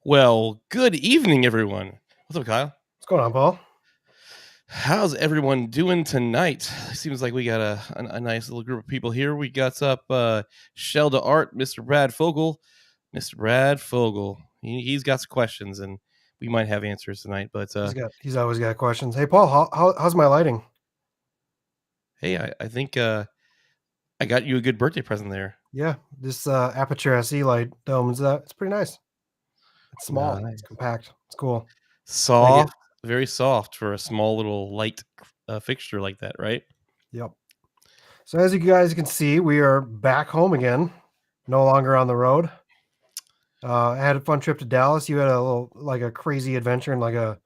Well, good evening, everyone. What's up, Kyle? What's going on, Paul? How's everyone doing tonight? Seems like we got a nice little group of people here. We got up Shelda Art, Mr. Brad Fogel. Mr. Brad Fogel. He's got some questions, and we might have answers tonight. But He's always got questions. Hey, Paul, how's my lighting? hey, I think I got you a good birthday present there. Yeah, this Aputure SE light dome it's pretty nice. It's small, Nice. it's compact, it's cool. Soft, very soft for a small little light fixture like that, right? Yep. So as you guys can see, we are back home again, no longer on the road. I had a fun trip to Dallas. You had a crazy adventure in like a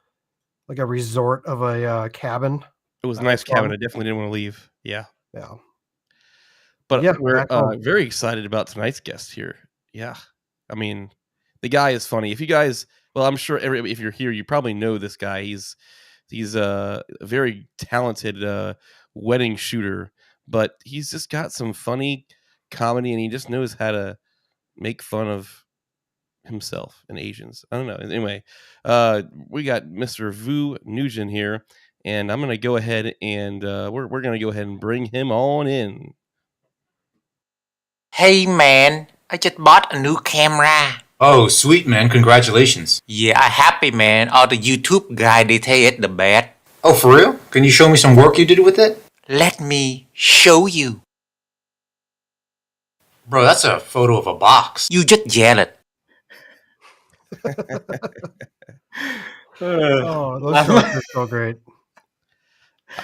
resort of a cabin. It was a nice cabin. I definitely didn't want to leave. Yeah. Yeah. But yeah, we're very excited about tonight's guest here. Yeah. I mean, the guy is funny. If you guys, well, I'm sure if you're here, you probably know this guy. He's a very talented wedding shooter, but he's just got some funny comedy, and he just knows how to make fun of himself and Asians. I don't know. Anyway, we got Mr. Vu Nguyen here, and I'm going to go ahead and we're going to go ahead and bring him on in. Hey man, I just bought a new camera. Oh, sweet man, congratulations. Yeah, I'm happy man. All the YouTube guys, they say it's the best. Oh, for real? Can you show me some work you did with it? Let me show you. Bro, that's a photo of a box. You just yell it. Oh, those shorts are so great.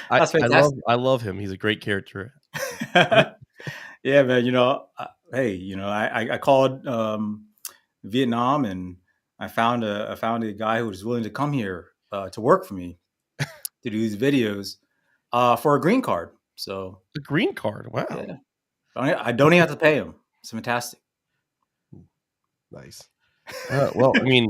I love him. He's a great character. Yeah, man. I called Vietnam, and I found a guy who was willing to come here to work for me to do these videos for a green card. So a green card, wow! Yeah. I don't even have to pay him. It's fantastic. Nice. Well, I mean,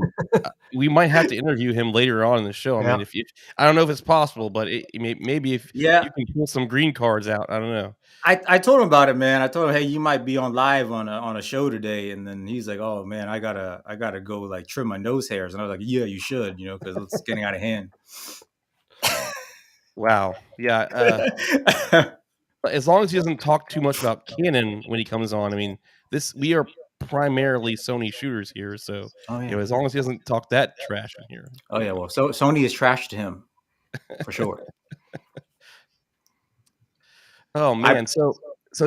we might have to interview him later on in the show. I mean, if I don't know if it's possible, but maybe if you can pull some green cards out, I don't know. I told him about it, man. I told him, hey, you might be on live on a show today, and then he's like, oh man, I gotta go like trim my nose hairs, and I was like, yeah, you should, because it's getting out of hand. Wow. Yeah. As long as he doesn't talk too much about Canon when he comes on, I mean, we are primarily Sony shooters here, so as long as he doesn't talk that trash in here. Oh yeah, well, so Sony is trash to him for sure. Oh man, so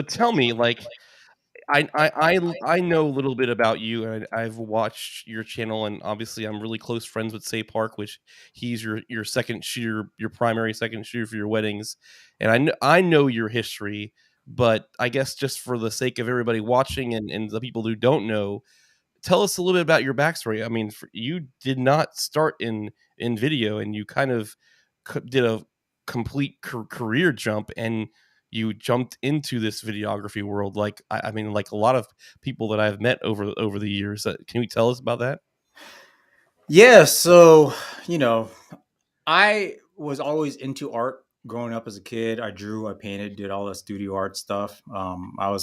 tell me, like, I know a little bit about you, and I've watched your channel, and obviously I'm really close friends with Say Park, which he's your second shooter, your primary second shooter for your weddings, and I know your history, but I guess just for the sake of everybody watching and the people who don't know, tell us a little bit about your backstory. I mean, you did not start in video, and you kind of did a complete career jump, and you jumped into this videography world. Like, I mean, like a lot of people that I've met over the years. Can you tell us about that? Yeah. So, I was always into art growing up as a kid. I drew, I painted, did all the studio art stuff. I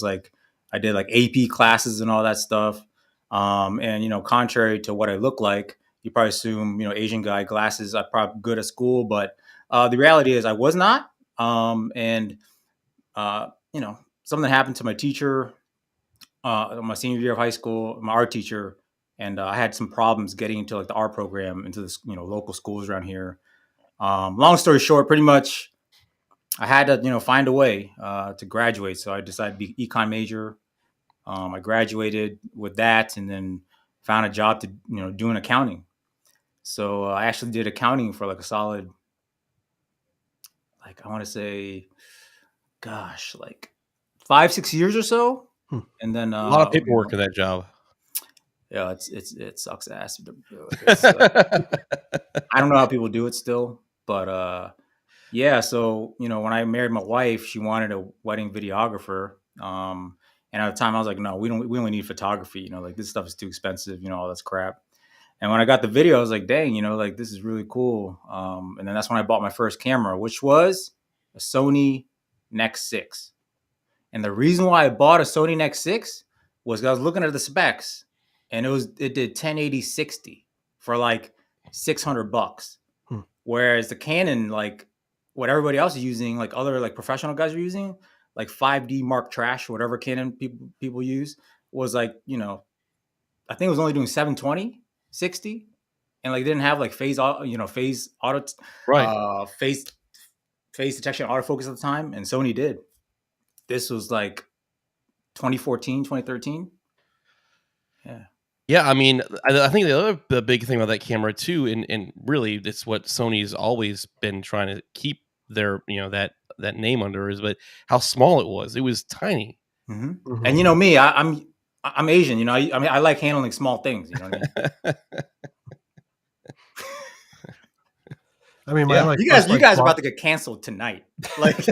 did like AP classes and all that stuff. And, contrary to what I look like, you probably assume, Asian guy, glasses, I'm probably good at school, but the reality is I was not. Something happened to my teacher, my senior year of high school, my art teacher, and I had some problems getting into like the art program into this, local schools around here. Long story short, pretty much I had to, find a way to graduate. So I decided to be econ major. I graduated with that and then found a job to, doing accounting. So I actually did accounting for like a solid, like I want to say, gosh, like 5-6 years or so. And then a lot of paperwork in that job. Yeah, it sucks ass. I don't know how people do it still, but yeah. So when I married my wife, she wanted a wedding videographer, and at the time I was like, no, we only need photography. Like this stuff is too expensive. All this crap. And when I got the video, I was like, dang, like this is really cool. And then that's when I bought my first camera, which was a Sony Nex6. And the reason why I bought a Sony Nex6 was I was looking at the specs, and it did 1080 60. for like $600. Hmm. Whereas the Canon, like what everybody else is using, like other like professional guys are using, like 5D Mark Trash, whatever Canon people use, was like, you know, I think it was only doing 720, 60, and like didn't have like phase auto, Right. phase detection autofocus at the time, and Sony did. This was like 2014, 2013. Yeah. Yeah, I mean, I think the big thing about that camera too, and really it's what Sony's always been trying to keep their, you know, that name under, is but how small it was. It was tiny. Mm-hmm. And you know me, I'm Asian. You know, I mean, I like handling small things. You know what I mean? I mean, Yeah. like You guys are about to get canceled tonight. Like,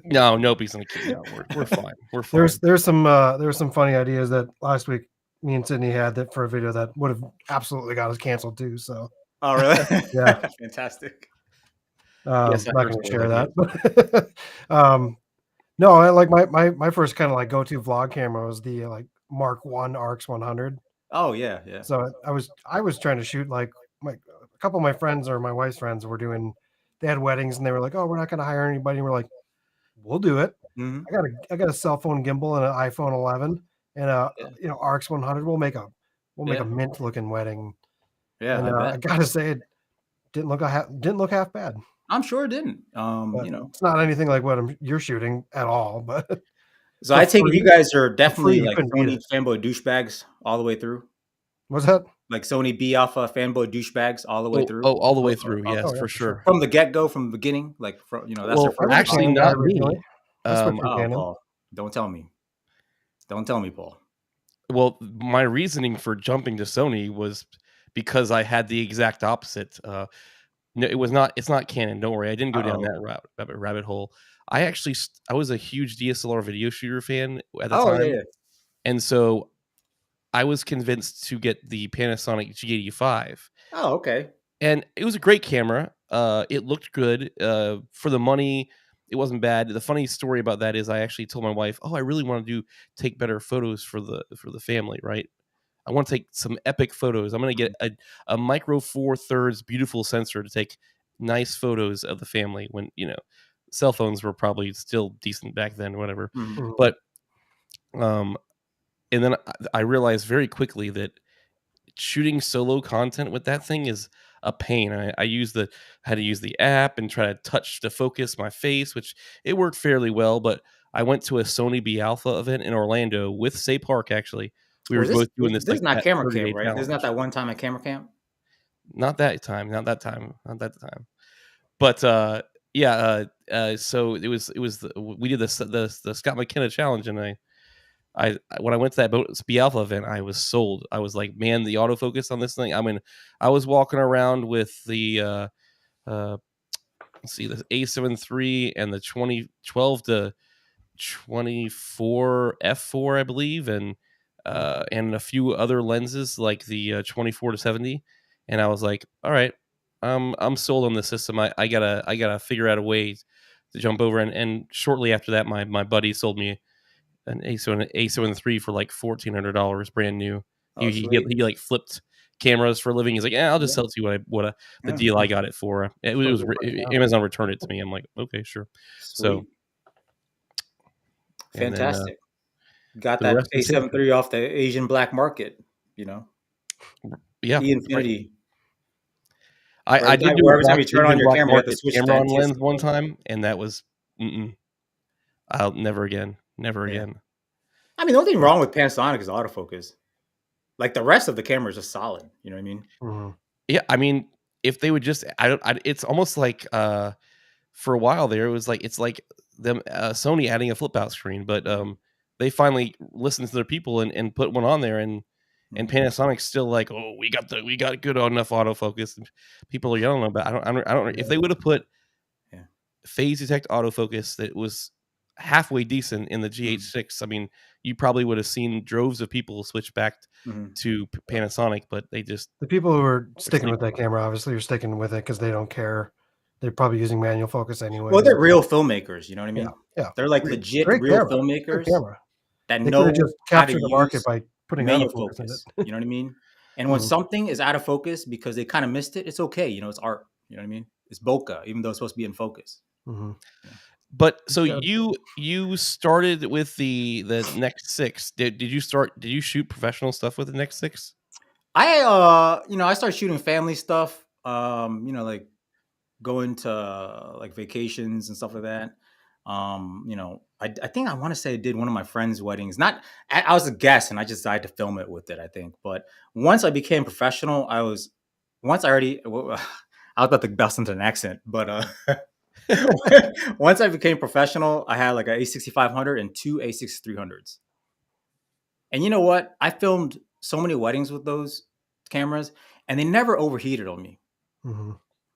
no, nobody's gonna keep. No, we're fine. We're fine. there's some funny ideas that last week me and Sydney had that for a video that would have absolutely got us canceled too. So. Oh really? Yeah. Fantastic. Yes, I'm not going to share that. But, no, I like my first kind of like go-to vlog camera was the like Mark 1 RX 100. Oh yeah, yeah. So I was trying to shoot like a couple of my friends or my wife's friends they had weddings and they were like, oh, we're not going to hire anybody. And we're like, we'll do it. Mm-hmm. I got a cell phone gimbal and an iPhone 11 and a RX 100. We'll make a mint looking wedding. Yeah, and I gotta say it didn't look half bad. I'm sure it didn't. You know, it's not anything like what you're shooting at all. But so I take it you guys are definitely like Sony fanboy douchebags all the way through. What's that? Like Sony B Alpha fanboy douchebags all the way through. Oh, all the way through. Yes, yeah, for sure. From the get go, from the beginning, like you know, that's well, your actually not me. Paul, don't tell me, Paul. Well, my reasoning for jumping to Sony was because I had the exact opposite. No, it's not Canon. Don't worry, I didn't go down that rabbit hole. I was a huge DSLR video shooter fan at the time, and so I was convinced to get the Panasonic G85. Oh, okay. And it was a great camera. It looked good for the money. It wasn't bad. The funny story about that is I actually told my wife, "Oh, I really want to take better photos for the family, right? I want to take some epic photos. I'm going to get a micro 4/3 beautiful sensor to take nice photos of the family when, you know, cell phones were probably still decent back then, whatever." Mm-hmm. But and then I realized very quickly that shooting solo content with that thing is a pain. I had to use the app and try to touch to focus my face, which it worked fairly well. But I went to a Sony B Alpha event in Orlando with Say Park. Actually, we were both doing this. This is not camera camp, right? Challenge. This is not that one time at camera camp. Not that time. But so it was we did the Scott McKenna challenge, and I when I went to that B Alpha event, I was sold. I was like, man, the autofocus on this thing. I mean, I was walking around with the let's see, the A7 III and the 2012 to 24 f4, I believe, and a few other lenses like the 24 to 70. And I was like, all right, I'm sold on the system. I gotta figure out a way to jump over. And shortly after that, my buddy sold me an A7 III for like $1,400, brand new. He like flipped cameras for a living. He's like, yeah, I'll just sell it to you the deal I got it for. Amazon returned it to me. I'm like, okay, sure. Sweet. So fantastic. Got that A7 III off the Asian black market, you know. Yeah, Infinity. I did do every time you turn on your camera, you have to switch camera on lens one time, and that was I'll never again. I mean, the only thing wrong with Panasonic is autofocus. Like the rest of the camera is just solid. You know what I mean? Mm-hmm. Yeah, I mean, if they would just, it's almost like for a while there, it was like it's like them Sony adding a flip out screen, but they finally listened to their people and put one on there, and Panasonic's still like, oh, we got good enough autofocus. And people are yelling about. I don't know if they would have put phase detect autofocus that was halfway decent in the GH6. I mean, you probably would have seen droves of people switch back to Panasonic, but the people who are sticking with that camera obviously are sticking with it because they don't care. They're probably using manual focus anyway. Well, they're real filmmakers. You know what I mean? Yeah. They're like legit real filmmakers that they know just capture the market by putting manual autofocus focus. in it. You know what I mean? And when something is out of focus because they kind of missed it, it's okay. You know, it's art. You know what I mean? It's bokeh, even though it's supposed to be in focus. Mm-hmm. Yeah. But so you started with the Next 6. Did you shoot professional stuff with the Next 6? I started shooting family stuff. Like going to like vacations and stuff like that. I think I want to say I did one of my friends' weddings. Not I was a guest and I just decided to film it with it, I think. But once I became professional, I was about to bust into an accent, but once I became professional, I had like an A6500 and two A6300s. And you know what? I filmed so many weddings with those cameras, and they never overheated on me. Mm-hmm.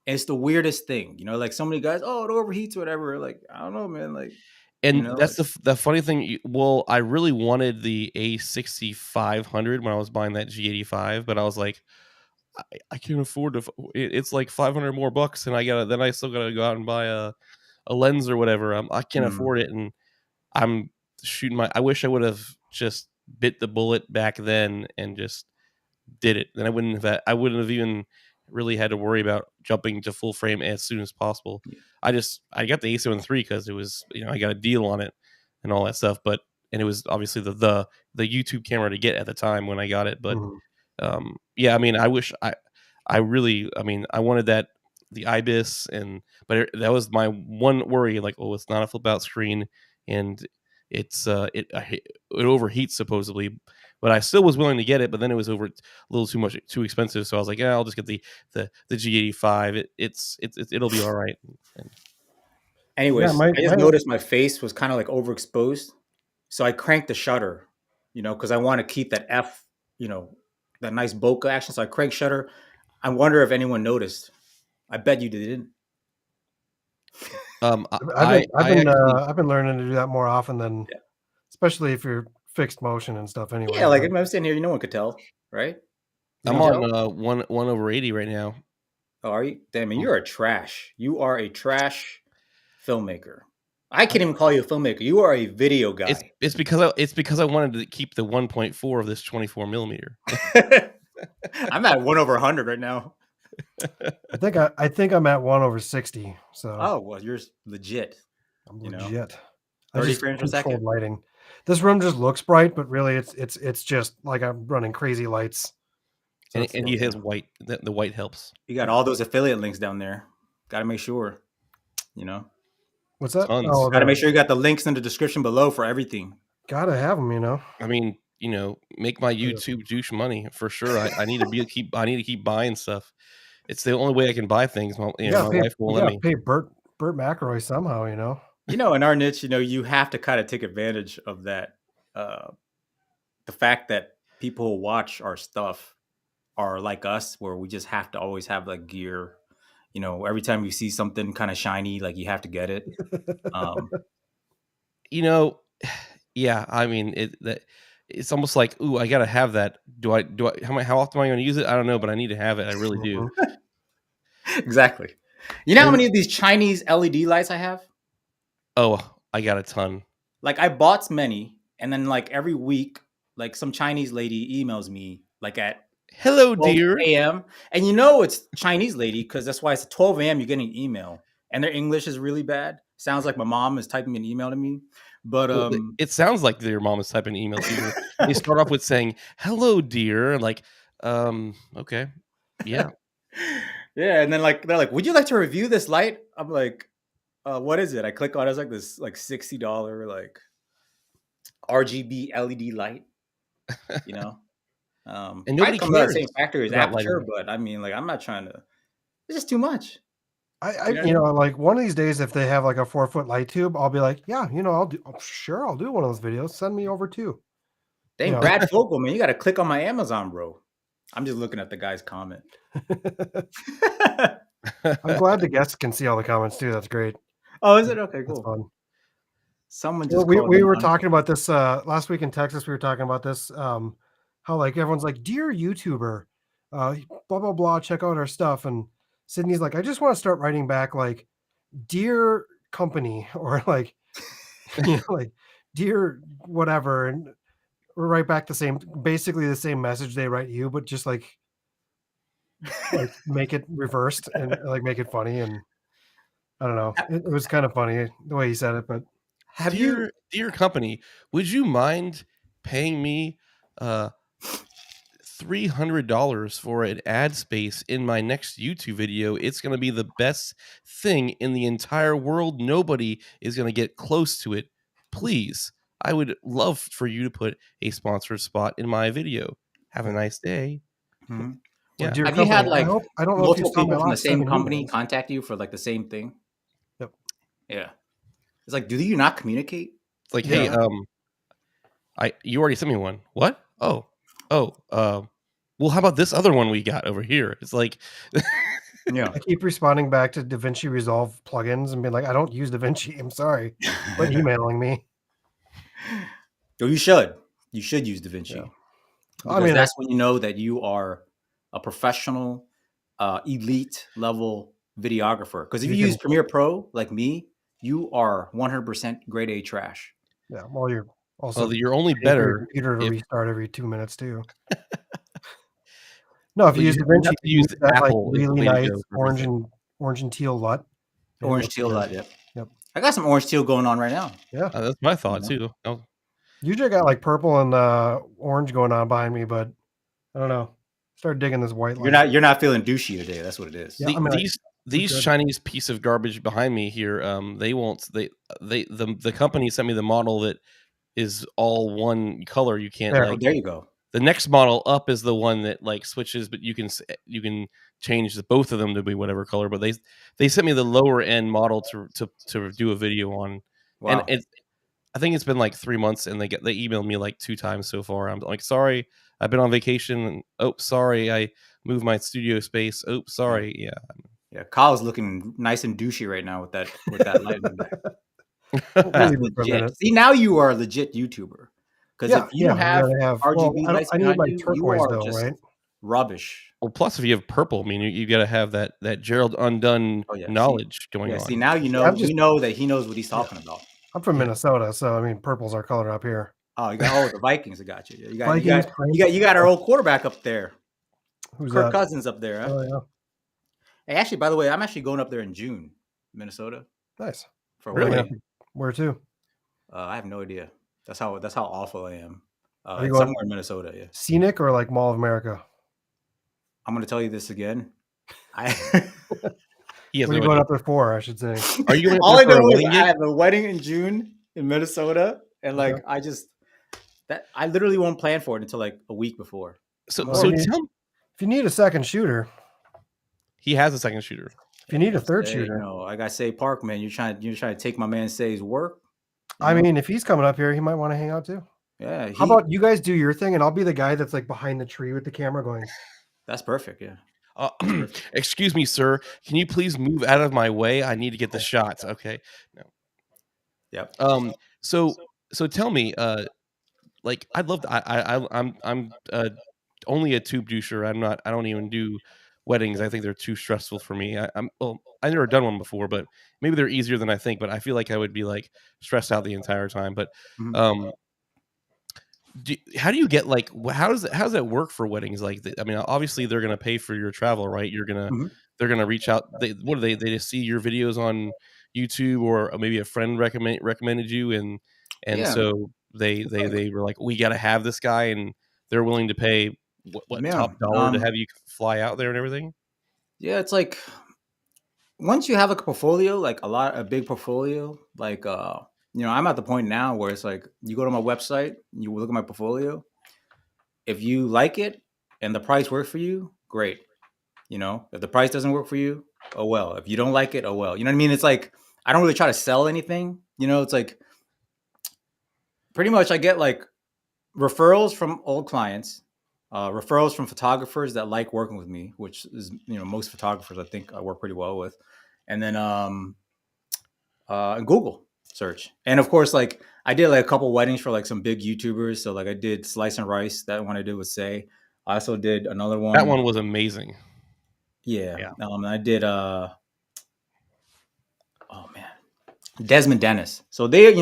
It's the weirdest thing, you know. Like so many guys, oh, it overheats or whatever. Like I don't know, man. Like, And that's the funny thing. Well, I really wanted the A6500 when I was buying that G85, but I was like, I can't afford to. It's like $500 more bucks, and I still gotta go out and buy a lens or whatever. I can't afford it, and I'm shooting I wish I would have just bit the bullet back then and just did it. Then I wouldn't have even really had to worry about jumping to full frame as soon as possible. Yeah. I got the A7 III because it was, I got a deal on it and all that stuff. And it was obviously the YouTube camera to get at the time when I got it. But yeah, I mean, I wish I wanted the IBIS, but that was my one worry. Like, oh, it's not a flip out screen, and it overheats supposedly. But I still was willing to get it. But then it was a little too expensive. So I was like, yeah, I'll just get the G85. It'll be all right. Anyways, I just noticed my face was kind of like overexposed, so I cranked the shutter, because I want to keep that that nice bokeh action. So I cranked shutter. I wonder if anyone noticed. I bet you didn't. I've been learning to do that more often than, especially if you're fixed motion and stuff. Anyway, yeah, like if I'm sitting here, no one could tell, right? I'm on 1/80 right now. Oh, are you? Damn, man, you're a trash. You are a trash filmmaker. I can't even call you a filmmaker. You are a video guy. It's because I wanted to keep the 1.4 of this 24 millimeter. I'm at 1/100 right now. I think I'm at 1/60. So well, you're legit. I'm legit. 30 frames per second. Lighting. This room just looks bright, but really it's just like I'm running crazy lights. So and he has white. The white helps. You got all those affiliate links down there. Got to make sure. What's that? Tons. Got to make sure you got the links in the description below for everything. Gotta have them, I mean, make my YouTube juice money for sure. I need to keep buying stuff. It's the only way I can buy things. My wife won't let me. Pay Burt McElroy somehow, in our niche, you have to kind of take advantage of that. The fact that people who watch our stuff are like us, where we just have to always have like gear. Every time you see something kind of shiny, like you have to get it. Yeah. I mean, it's almost like, ooh, I gotta have that. How often am I going to use it? I don't know, but I need to have it. I really do. Exactly. You know how many of these Chinese LED lights I have? Oh, I got a ton. Like I bought many, and then like every week, like some Chinese lady emails me like at hello, dear a.m. And it's Chinese lady because that's why it's 12 a.m. You're getting an email, and their English is really bad. Sounds like my mom is typing an email to me. But it sounds like your mom is typing an email to you. They start off with saying hello, dear, like okay, yeah. Yeah, and then like they're like, would you like to review this light? I'm like, what is it? I click on it. It's like this like $60 like RGB LED light. And nobody comes out the same factory as Aputure, but I mean, like I'm not trying to. It's just too much. Like one of these days, if they have like a 4-foot light tube, I'll be like, yeah, I'll do one of those videos. Send me over too. Dang, Brad Fogel, man, you got to click on my Amazon, bro. I'm just looking at the guy's comment. I'm glad the guests can see all the comments too. That's great. Oh, is it? Okay, cool. That's fun. Someone just we were talking about this last week in Texas. We were talking about this how like everyone's like, dear YouTuber, blah blah blah, check out our stuff. And Sydney's like, I just want to start writing back like, dear company, or like like dear whatever, and write back basically the same message they write you, but just like like make it reversed and like make it funny, and I don't know. It was kind of funny the way he said it, but Have you? Dear company, would you mind paying me $300 for an ad space in my next YouTube video? It's going to be the best thing in the entire world. Nobody is going to get close to it. Please, I would love for you to put a sponsored spot in my video. Have a nice day. Mhm. well, Yeah. dear Have you company, had like I don't know if you multiple saw my people from the last same 7 company emails. contact you for like the same thing? Yep. Yeah. It's like, do you not communicate? It's like, hey, Yeah. you already sent me one. What? Oh, well, how about this other one we got over here? It's like, Yeah. I keep responding back to DaVinci Resolve plugins and being like, I don't use DaVinci. I'm sorry. Quit emailing me. Or you should. You should use DaVinci. Yeah. Because I mean, that's when you know that you are a professional, elite level videographer. Because if you You use can- Premiere Pro like me, you are 100% grade A trash. yeah. Well, you're also well, you're only waiting for your better computer to if restart every 2 minutes too. No, if well, you use you DaVinci, have to you use use that like Apple is the really way to nice go for orange everything. and teal LUT. It Orange looks teal good. LUT, yep. Yep. I got some orange teal going on right now. Yeah. That's my thought Yeah. too. Oh, Usually I got like purple and orange going on behind me, but I don't know. Start digging this white light. You're not feeling douchey today. That's what it is. Yeah, I mean, these good. Chinese piece of garbage behind me here, the company sent me the model that is all one color. You can't There. Oh, like there you go. the next model up is the one that like switches, but you can change both of them to be whatever color. But they sent me the lower end model to do a video on, and Wow. I think it's been like 3 months, and they emailed me like 2 times so far. I'm like, sorry, I've been on vacation. And, oh, sorry, I moved my studio space. Oh, sorry, yeah. Yeah, Kyle's looking nice and douchey right now with that light. We'll That's leave it for a legit. minute. See, now you are a legit YouTuber. Because Yeah, if you don't we have gotta have. Well, RGB I lights need behind like you, you turquoise are though, just right? rubbish. Well, plus if you have purple, I mean, you got to have that Gerald Undone Oh yeah, knowledge going yeah. on. See, now you know. I'm just- we know that he knows what he's Yeah. talking about. I'm from Yeah. Minnesota, so I mean, purple's our color up here. Oh, you got the Vikings. I got you. You got Vikings, you got our old quarterback up there, Who's Kirk that? Cousins up there. Huh? Oh yeah, Hey, actually, by the way, I'm actually going up there in June, Minnesota, nice. for a Really? wedding. Where to? I have no idea. That's how awful I am. Are you Somewhere going in Minnesota. Yeah. scenic or like Mall of America? I'm going to tell you this again. He has What are you no going idea. up there for? I should say. Are you going All I up there for know a is wedding I gig? have a wedding in June in Minnesota, and like Okay. I literally won't plan for it until like a week before. So Well, so I mean, tell if you need a second shooter, he has a second shooter. if you need a third Hey, shooter, you know, like I say, Park man, you're trying to take my man Say's work. you I know? mean, if he's coming up here, he might want to hang out too. Yeah. How about you guys do your thing, and I'll be the guy that's like behind the tree with the camera going. That's perfect. Yeah. Excuse me, sir. Can you please move out of my way? I need to get the shots. Okay. No. Yep. So tell me, like I'd love to. I'm only a tube doucher. I don't even do weddings. I think they're too stressful for me. I've never done one before, but maybe they're easier than I think. But I feel like I would be like stressed out the entire time. But Mhm. how do you get like how does that work for weddings? Like, I mean, obviously they're gonna pay for your travel, right? Mhm. They're gonna reach out. What do they just see your videos on YouTube, or maybe a friend recommended you, and Yeah. so they were like, we got to have this guy, and they're willing to pay what Yeah. top dollar to have you fly out there and everything. Yeah, it's like once you have like a portfolio, like a big portfolio, like I'm at the point now where it's like you go to my website, you look at my portfolio. If you like it and the price works for you, great. If the price doesn't work for you, oh well. If you don't like it, oh well. You know what I mean? It's like I don't really try to sell anything. It's like pretty much I get like referrals from old clients, referrals from photographers that like working with me, which is most photographers I think I work pretty well with, and then Google search, and of course like I did like a couple weddings for like some big YouTubers. So like I did Slice and Rice, that one I did with Say. I also did another one. That one was amazing. Yeah. I did oh man, Desmond Dennis. So they,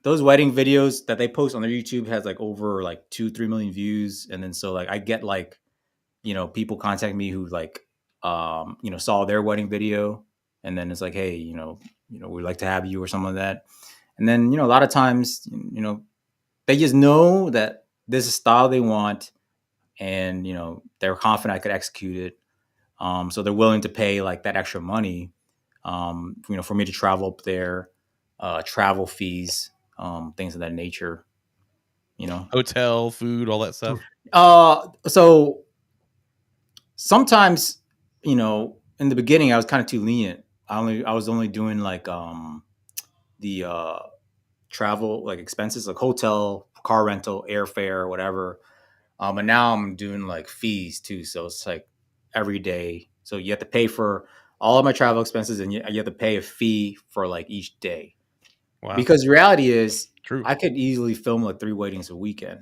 those wedding videos that they post on their YouTube has like over like 2-3 million views. And then so like I get like, people contact me who like, saw their wedding video, and then it's like, hey, we'd like to have you or something like that. And then, a lot of times, they just know that this is a style they want, and, they're confident I could execute it. So they're willing to pay like that extra money, for me to travel up there, travel fees, things of that nature, Hotel, food, all that stuff. So sometimes, in the beginning, I was kind of too lenient. I was only doing like the travel like expenses, like hotel, car rental, airfare, whatever. But now I'm doing like fees too, so it's like every day. So you have to pay for all of my travel expenses, and you have to pay a fee for like each day. Wow. Because the reality is, True. I could easily film like 3 weddings a weekend,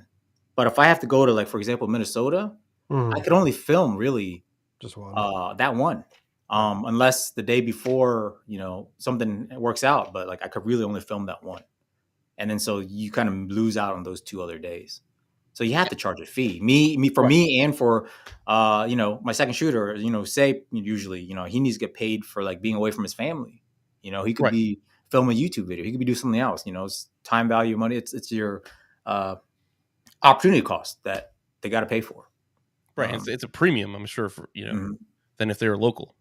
but if I have to go to like, for example, Minnesota, I could only film really just one. that one, unless the day before, something works out. But like I could really only film that one, and then so you kind of lose out on those 2 other days. So you have to charge a fee. Me, and for my second shooter. Say usually, he needs to get paid for like being away from his family. He could be filming a YouTube video. He could be doing something else. It's time value, money. It's your opportunity cost that they got to pay for. Right. It's a premium, I'm sure, for than if they were local.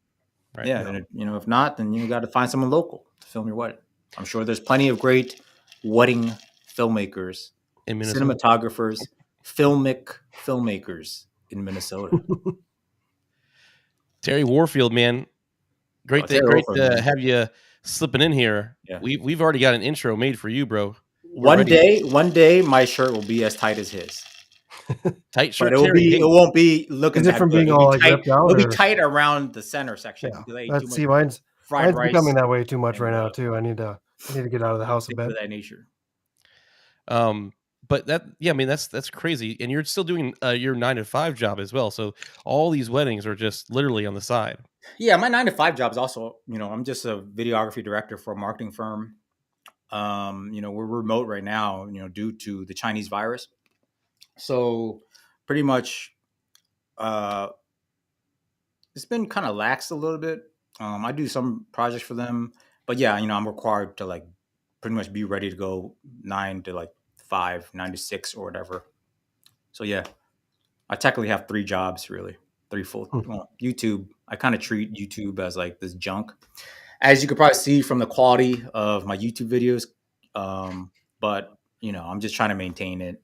Right. Yeah. And if not, then you got to find someone local to film your wedding. I'm sure there's plenty of great wedding filmmakers, cinematographers, filmmakers in Minnesota. Terry Warfield, man, great to have you slipping in here. Yeah. We've already got an intro made for you, bro. One day, my shirt will be as tight as his. Tight shirt, but it won't be looking. Is it from being all like ripped out? It'll be tight around the center section. Yeah. Let's see, mine's becoming that way too much right now too. I need to get out of the house a bit. For that nature. But that's crazy. And you're still doing your 9-to-5 job as well. So all these weddings are just literally on the side. Yeah, my 9-to-5 job is also, I'm just a videography director for a marketing firm. We're remote right now, due to the Chinese virus. So pretty much, it's been kind of lax a little bit. I do some projects for them, but yeah, I'm required to like pretty much be ready to go 9 to 5, 9 to 6 or whatever. So yeah, I technically have 3 jobs, really 3 full. YouTube, I kind of treat YouTube as like this junk, as you could probably see from the quality of my YouTube videos. But I'm just trying to maintain it.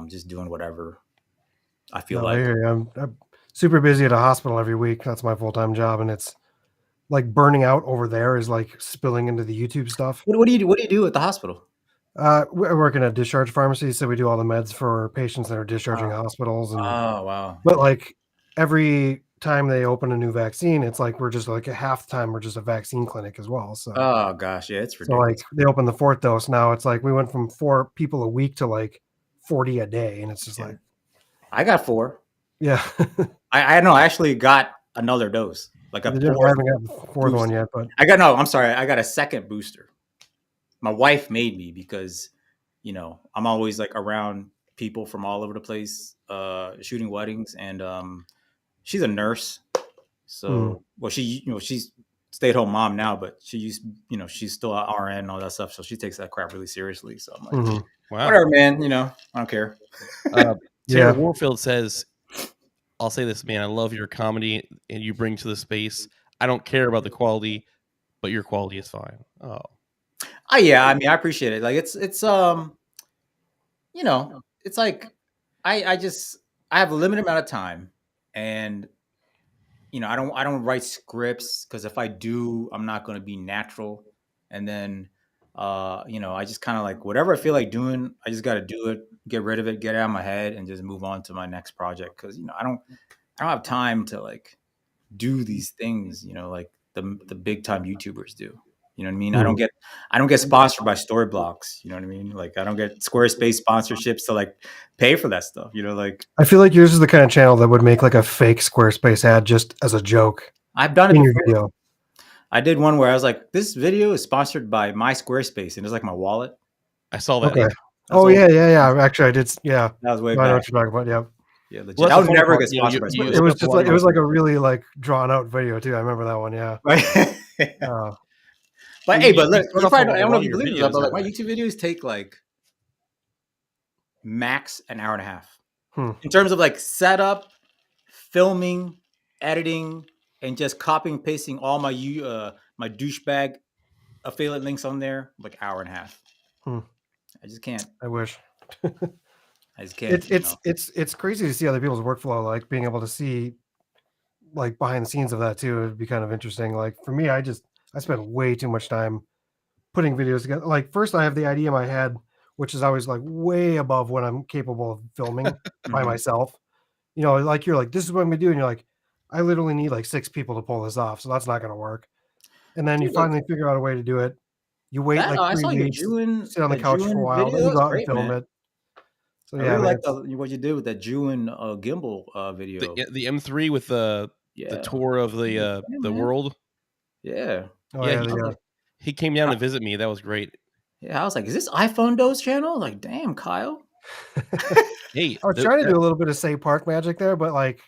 Just doing whatever I feel like. I'm super busy at a hospital every week. That's my full-time job, and it's like burning out over there is like spilling into the YouTube stuff. What do you do? What do you do at the hospital? I work in a discharge pharmacy, so we do all the meds for patients that are discharging hospitals. And, oh wow! But like every time they open a new vaccine, it's like we're just like half the time we're just a vaccine clinic as well. So oh gosh, yeah, it's ridiculous. So like they open the 4th dose now. It's like we went from 4 people a week to like 40 a day, and it's just like I got 4. Yeah, I know. I actually got another dose, like a 4th. I haven't got the 4th one yet, but I got a second booster. My wife made me because, I'm always like around people from all over the place, shooting weddings, and she's a nurse. So, well, she's stay-at-home mom now, but she's still an RN and all that stuff. So she takes that crap really seriously. So I'm like, wow, whatever, man. I don't care. Terry Warfield says, I'll say this, man. I love your comedy and you bring to the space. I don't care about the quality, but your quality is fine. Oh, yeah. I mean, I appreciate it. Like it's it's like I have a limited amount of time, and I don't write scripts, because if I do, I'm not going to be natural. And then I just kind of like whatever I feel like doing, I just got to do it, get rid of it, get it out of my head, and just move on to my next project. Because I don't have time to like do these things, like the big time YouTubers do. You know what I mean? I don't get sponsored by Storyblocks. You know what I mean? Like I don't get Squarespace sponsorships to like pay for that stuff. Like I feel like yours is the kind of channel that would make like a fake Squarespace ad just as a joke. I've done it in before. Your video. I did one where I was like, this video is sponsored by my Squarespace, and it's like my wallet. I saw that. Okay. Oh yeah. Actually, I did. Yeah, that was way back. I know what you're talking about. Yeah. Yeah, legit. Well, I that's would the fun never part, get you know, sponsored by you It hook Square. was up a just lot like of it was your like a really like drawn out video too. I remember that one. Yeah. Right. But well, hey, but you look, start you off probably a I don't know lot if of you your believe this, videos but that like my way. YouTube videos take like max an hour and a half Hmm. in terms of like setup, filming, editing, and just copying and pasting all my my douchebag affiliate links on there. Like hour and a half. Hmm. I just can't. I wish. I just can't. It's crazy to see other people's workflow, like being able to see like behind the scenes of that too. It'd be kind of interesting. Like for me, I spend way too much time putting videos together. Like first I have the idea in my head, which is always like way above what I'm capable of filming by Mhm. myself. You know, like you're like, this is what I'm gonna do, and you're like, I literally need like 6 people to pull this off, so that's not gonna work. And then you Dude, like finally figure out a way to do it. You wait that. like I 3 saw your weeks, Jewin sit on the that couch for a Jewin while, video. then That you was go out and great, film man. it. So I yeah, really man, like it's what you did with that Jewin gimbal video. The M3 with the Yeah, tour of yeah, the man. world. Yeah, oh Yeah, yeah, I was like, he came down I, to visit me. That was great. yeah, I was like, is this iPhone Dose channel? Like, damn, Kyle. Hey, I was trying to do a little bit of Say Park magic there, but like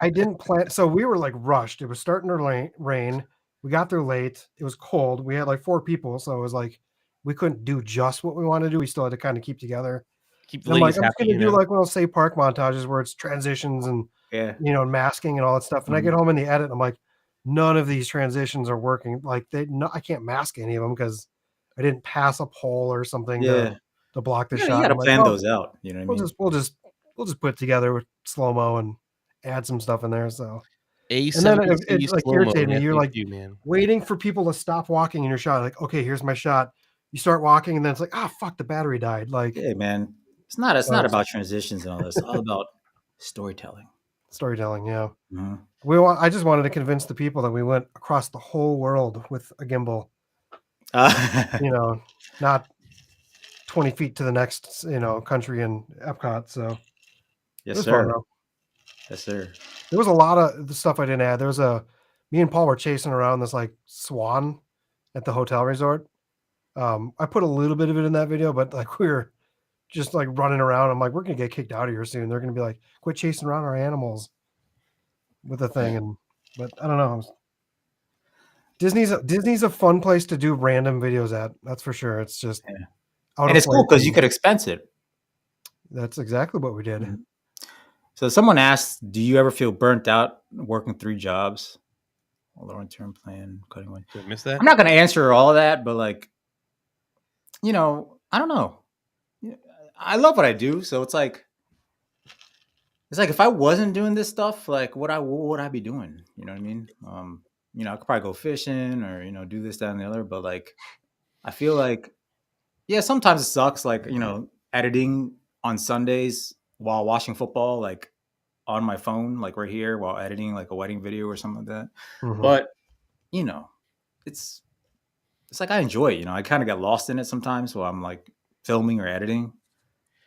I didn't plan. So we were like rushed. It was starting to rain. We got there late. It was cold. We had like 4 people, so it was like we couldn't do just what we wanted to do. We still had to kind of keep together. keep the And I'm like, ladies I'm just happy, gonna you do know. like one of those Say Park montages where it's transitions and Yeah. and masking and all that stuff. And I get home in the edit, and I'm like, none of these transitions are working. Like I can't mask any of them because I didn't pass a pole or something Yeah. to block the You shot. got And to I'm like, plan well, those out. You know what I we'll mean? just we'll just we'll just put it together with slow mo and add some stuff in there. So and then A70C it like slow mo irritated in me. You're like FA2, man. waiting for people to stop walking in your shot. Like, okay, here's my shot. You start walking, and then it's like, ah, fuck, the battery died. Like, Yeah, man. It's not so about transitions and all this. It's all about storytelling. storytelling. Yeah, Mhm. I just wanted to convince the people that we went across the whole world with a gimbal. Uh, Not 20 feet to the next country in Epcot. So it yes, was fun sir. though. Yes, sir. There was a lot of the stuff I didn't add. There was me and Paul were chasing around this like swan at the hotel resort. I put a little bit of it in that video, but like we were just like running around. I'm like, we're gonna get kicked out of here soon. They're gonna be like, quit chasing around our animals with the thing. But I don't know. Disney's a fun place to do random videos at. That's for sure. It's just Yeah. out And of it's cool place. because you could expense it. That's exactly what we did. Mhm. So someone asked, do you ever feel burnt out working 3 jobs? Long-term plan, cutting one. Did I miss that? I'm not going to answer all of that, but like, I don't know. I love what I do, so it's like if I wasn't doing this stuff, like what would I be doing? You know what I mean? I could probably go fishing or do this, that, and the other, but like I feel like sometimes it sucks, like editing on Sundays while watching football, like on my phone, like right here while editing like a wedding video or something like that. Mhm. But it's like I enjoy it. I kind of get lost in it sometimes while I'm like filming or editing.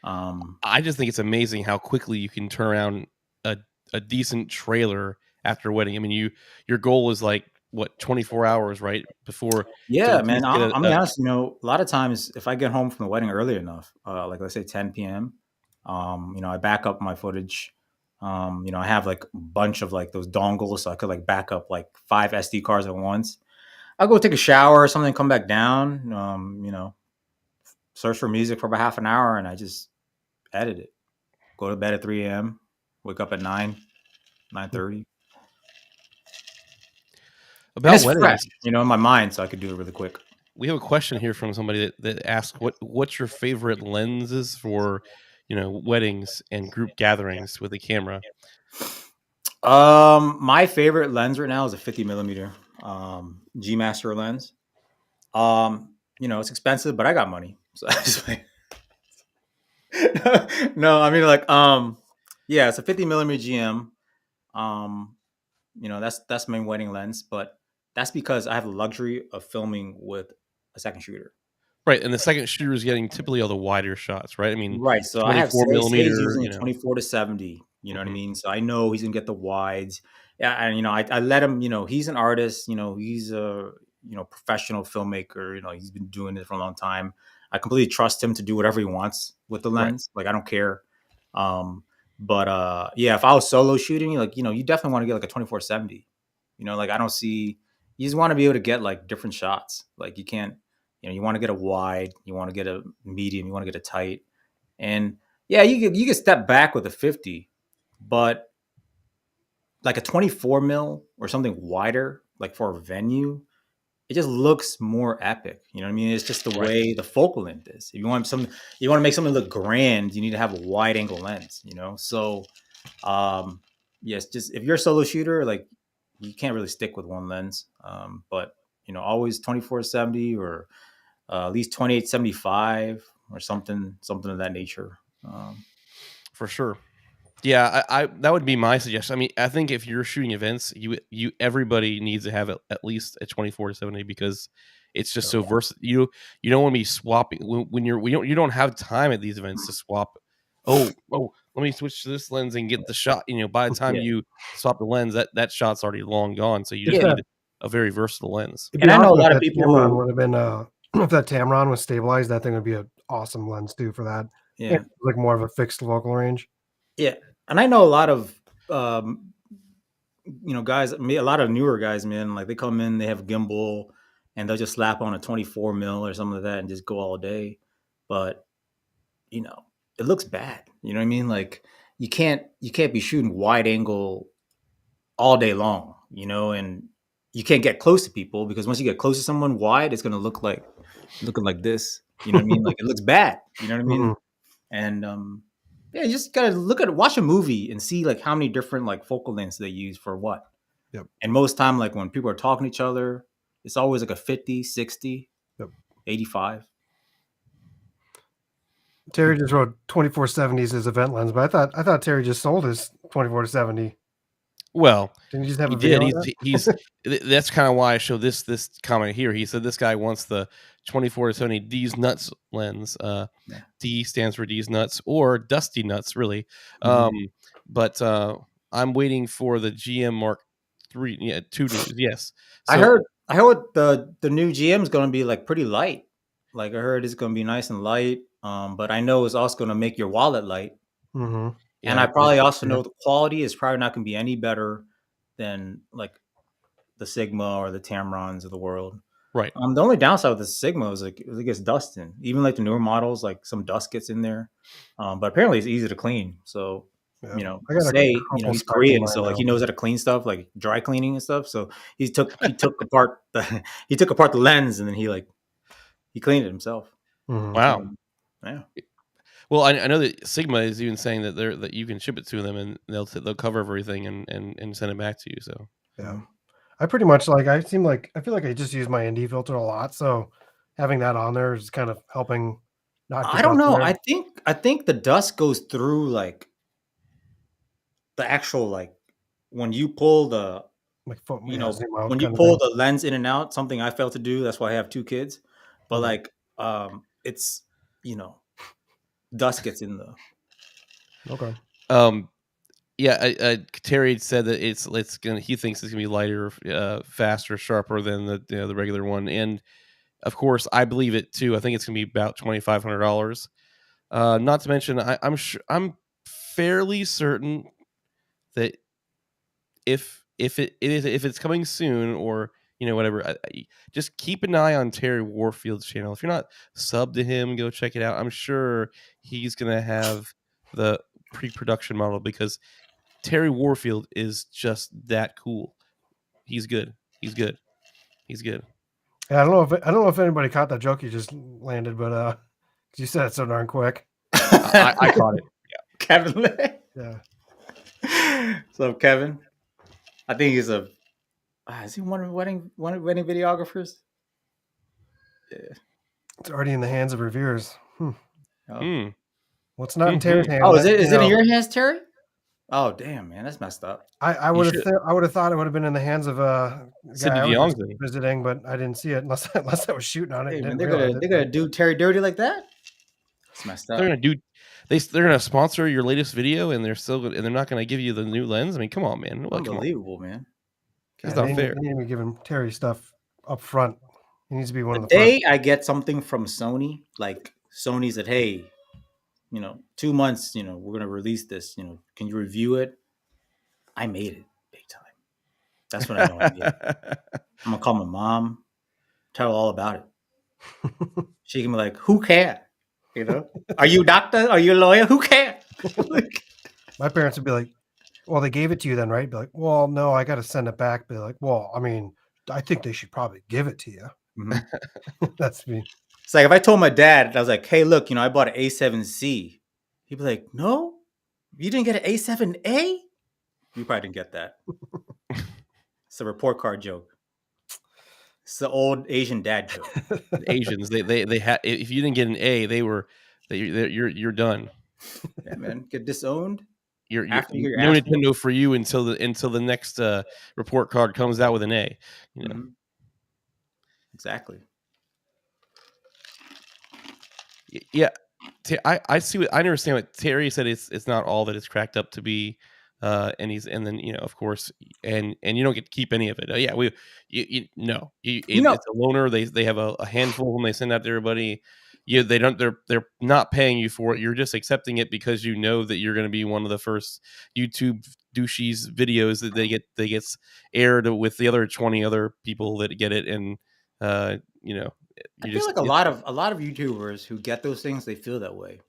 I just think it's amazing how quickly you can turn around a decent trailer after a wedding. I mean, your goal is like what 24 hours, right? Before to Yeah, at man. least get I'm be honest. A lot of times if I get home from the wedding early enough, like let's say 10 p.m., I back up my footage. I have like a bunch of like those dongles, so I could like back up like 5 SD cards at once. I'll go take a shower or something, come back down. Search for music for about half an hour, and I just edit it. Go to bed at 3 a.m. Wake up at 9:30. And about it's fresh, weddings. in my mind, so I could do it really quick. We have a question here from somebody that asked what's your favorite lenses for weddings and group gatherings with a camera. My favorite lens right now is a 50 millimeter G Master lens. It's expensive, but I got money, so I just no, I mean like it's a 50 millimeter GM. That's my wedding lens, but that's because I have the luxury of filming with a second shooter. Right, and the second shooter is getting typically all the wider shots, right? I mean, Right. So I have 24 Say's millimeter, using a 24 to 70. You know what I Mhm. mean? So I know he's gonna get the wides. Yeah, and I let him. He's an artist. He's a professional filmmaker. He's been doing it for a long time. I completely trust him to do whatever he wants with the Right. lens. Like I don't care. But yeah, if I was solo shooting, like, you definitely want to get like a 24-70. Like I don't see, you just want to be able to get like different shots. Like you can't, you want to get a wide, you want to get a medium, you want to get a tight. And yeah, you can step back with a 50, but like a 24 mil or something wider, like for a venue, it just looks more epic. You know what I mean? It's just the way the focal length is. If you want to make something look grand, you need to have a wide angle lens, So, yes, just if you're a solo shooter, like you can't really stick with one lens. But always 24-70 or at least 28-75 or something of that nature. For sure. Yeah, I that would be my suggestion. I mean, I think if you're shooting events, you everybody needs to have at least a 24-70 because it's just so versatile. You don't want to be swapping when you don't have time at these events to swap. Oh, let me switch to this lens and get the shot. By the time you swap the lens, that shot's already long gone. So you just need a very versatile lens. And I know a lot of people Amaran would have been if that Tamron was stabilized, that thing would be an awesome lens too for that. Yeah, like more of a fixed focal range. Yeah, and I know a lot of guys, a lot of newer guys, man. Like they come in, they have a gimbal, and they'll just slap on a 24 mil or something like that and just go all day. But it looks bad. You know what I mean? Like you can't be shooting wide angle all day long. And you can't get close to people because once you get close to someone wide, it's gonna look like looking like this. You know what I mean? Like it looks bad. You know what I mean? Mhm. And yeah, you just gotta watch a movie and see like how many different like focal lengths they use for what. Yep. And most time, like when people are talking to each other, it's always like a 50, 60, Yep. 85. Terry just wrote 24-70 as his event lens, but I thought Terry just sold his 24-70. Well, Didn't you just have he a video did. on that? He's that's kind of why I show this comment here. He said this guy wants the 24-70 D's nuts lens. D stands for D's nuts or Dusty nuts, really. But I'm waiting for the GM Mark III. Yeah, 2 news. Yes. So, I heard the new GM is going to be like pretty light. Like I heard it's going to be nice and light. But I know it's also going to make your wallet light. Mm-hmm. Yeah, And I probably also know the quality is probably not going to be any better than like the Sigma or the Tamrons of the world. Right. The only downside with the Sigma is like it gets dust in. Even like the newer models, like some dust gets in there. But apparently it's easy to clean. So I got he's Korean, so like he knows how to clean stuff, like dry cleaning and stuff. So he took apart the lens and then he cleaned it himself. Mm-hmm. Wow. Yeah. Well, I know that Sigma is even saying that you can ship it to them and they'll cover everything and send it back to you. So yeah, I pretty much I feel like I just use my ND filter a lot, so having that on there is kind of helping. I don't know. I think the dust goes through like the actual like when you pull the when you pull the lens in and out. Something I failed to do. That's why I have 2 kids. But it's dust gets in the. Okay. Yeah, Terry said that it's gonna. He thinks it's gonna be lighter, faster, sharper than the regular one, and of course, I believe it too. I think it's gonna be about $2,500. Not to mention, I'm fairly certain that if it's coming soon or whatever, just keep an eye on Terry Warfield's channel. If you're not subbed to him, go check it out. I'm sure he's gonna have the pre-production model because Terry Warfield is just that cool. He's good. He's good. He's good. Yeah, I don't know if anybody caught that joke you just landed, but you said it so darn quick. I caught it. Yeah, Kevin. Yeah. So Kevin, I think he's is he one of wedding videographers? Yeah. It's already in the hands of reviewers. Oh. Well, it's not in Terry's hands. Oh, is it in your hands, Terry? Oh, damn, man, that's messed up. I would have thought it would have been in the hands of a guy I was visiting, but I didn't see it unless I was shooting on it. Hey, man, they're gonna do Terry dirty like that? It's messed up. They're gonna sponsor your latest video, and they're not gonna give you the new lens. I mean, come on, man. Unbelievable, man. That's not fair. They need to be giving Terry stuff up front. He needs to be one of the day first. I get something from Sony, like Sony said, hey, 2 months, we're gonna release this. Can you review it? I made it big time. That's when I know I made it. I'm gonna call my mom, tell her all about it. She can be like, "Who cares? Are you a doctor? Are you a lawyer? Who cares?" My parents would be like, "Well, they gave it to you then, right?" Be like, "Well, no, I got to send it back." Be like, "Well, I mean, I think they should probably give it to you." Mm-hmm. That's me. It's like if I told my dad, I was like, "Hey, look, I bought an A7C." He'd be like, "No, you didn't get an A7A." You probably didn't get that. It's a report card joke. It's the old Asian dad joke. Asians, they had, if you didn't get an A, you're done. Yeah, man, get disowned. You're After you get your no ass Nintendo for you until the next report card comes out with an A. Mm-hmm. Exactly. Yeah, I see I understand what Terry said. It's not all that it's cracked up to be, and then of course, and you don't get to keep any of it. Yeah, no, it's a loaner. They have a handful when they send out to everybody. They don't. They're not paying you for it. You're just accepting it because you know that you're going to be one of the first YouTube douchies videos that they gets aired with the other 20 other people that get it, and I feel like a lot of YouTubers who get those things, they feel that way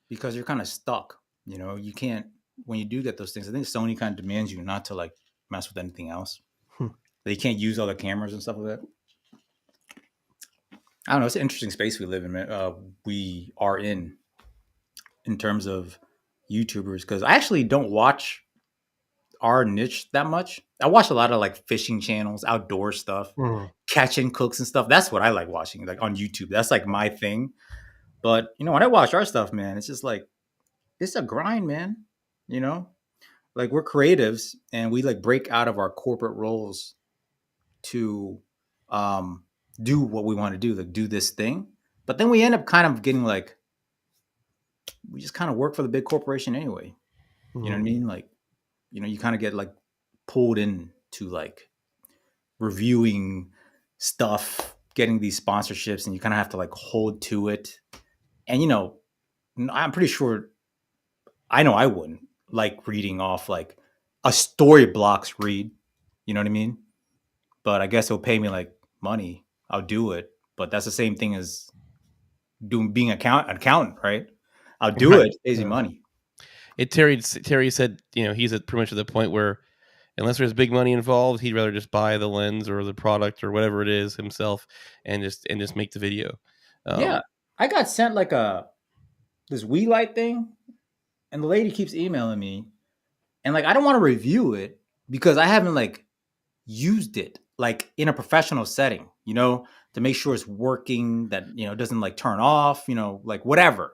because you're kind of stuck. You can't, when you do get those things. I think Sony kind of demands you not to like mess with anything else. They can't use other cameras and stuff like that. I don't know. It's an interesting space we live in. We are in terms of YouTubers, because I actually don't watch our niche that much. I watch a lot of like fishing channels, outdoor stuff, catching cooks and stuff. That's what I like watching, like on YouTube. That's like my thing. But when I watch our stuff, man, it's just like, it's a grind, man. Like we're creatives and we like break out of our corporate roles to do what we want to do, like do this thing. But then we end up kind of getting like, we just kind of work for the big corporation anyway. You know what I mean? Like, you kind of get like pulled into like reviewing stuff, getting these sponsorships, and you kind of have to like hold to it. And I'm pretty sure, I know I wouldn't like reading off like a story blocks read. You know what I mean? But I guess it'll pay me like money. I'll do it. But that's the same thing as being an accountant, right? I'll do it. It pays you money. Terry said, he's pretty much at the point where unless there's big money involved, he'd rather just buy the lens or the product or whatever it is himself and just make the video. Yeah, I got sent like this Wii Light thing, and the lady keeps emailing me, and like I don't want to review it because I haven't like used it like in a professional setting, to make sure it's working, that it doesn't like turn off, like whatever.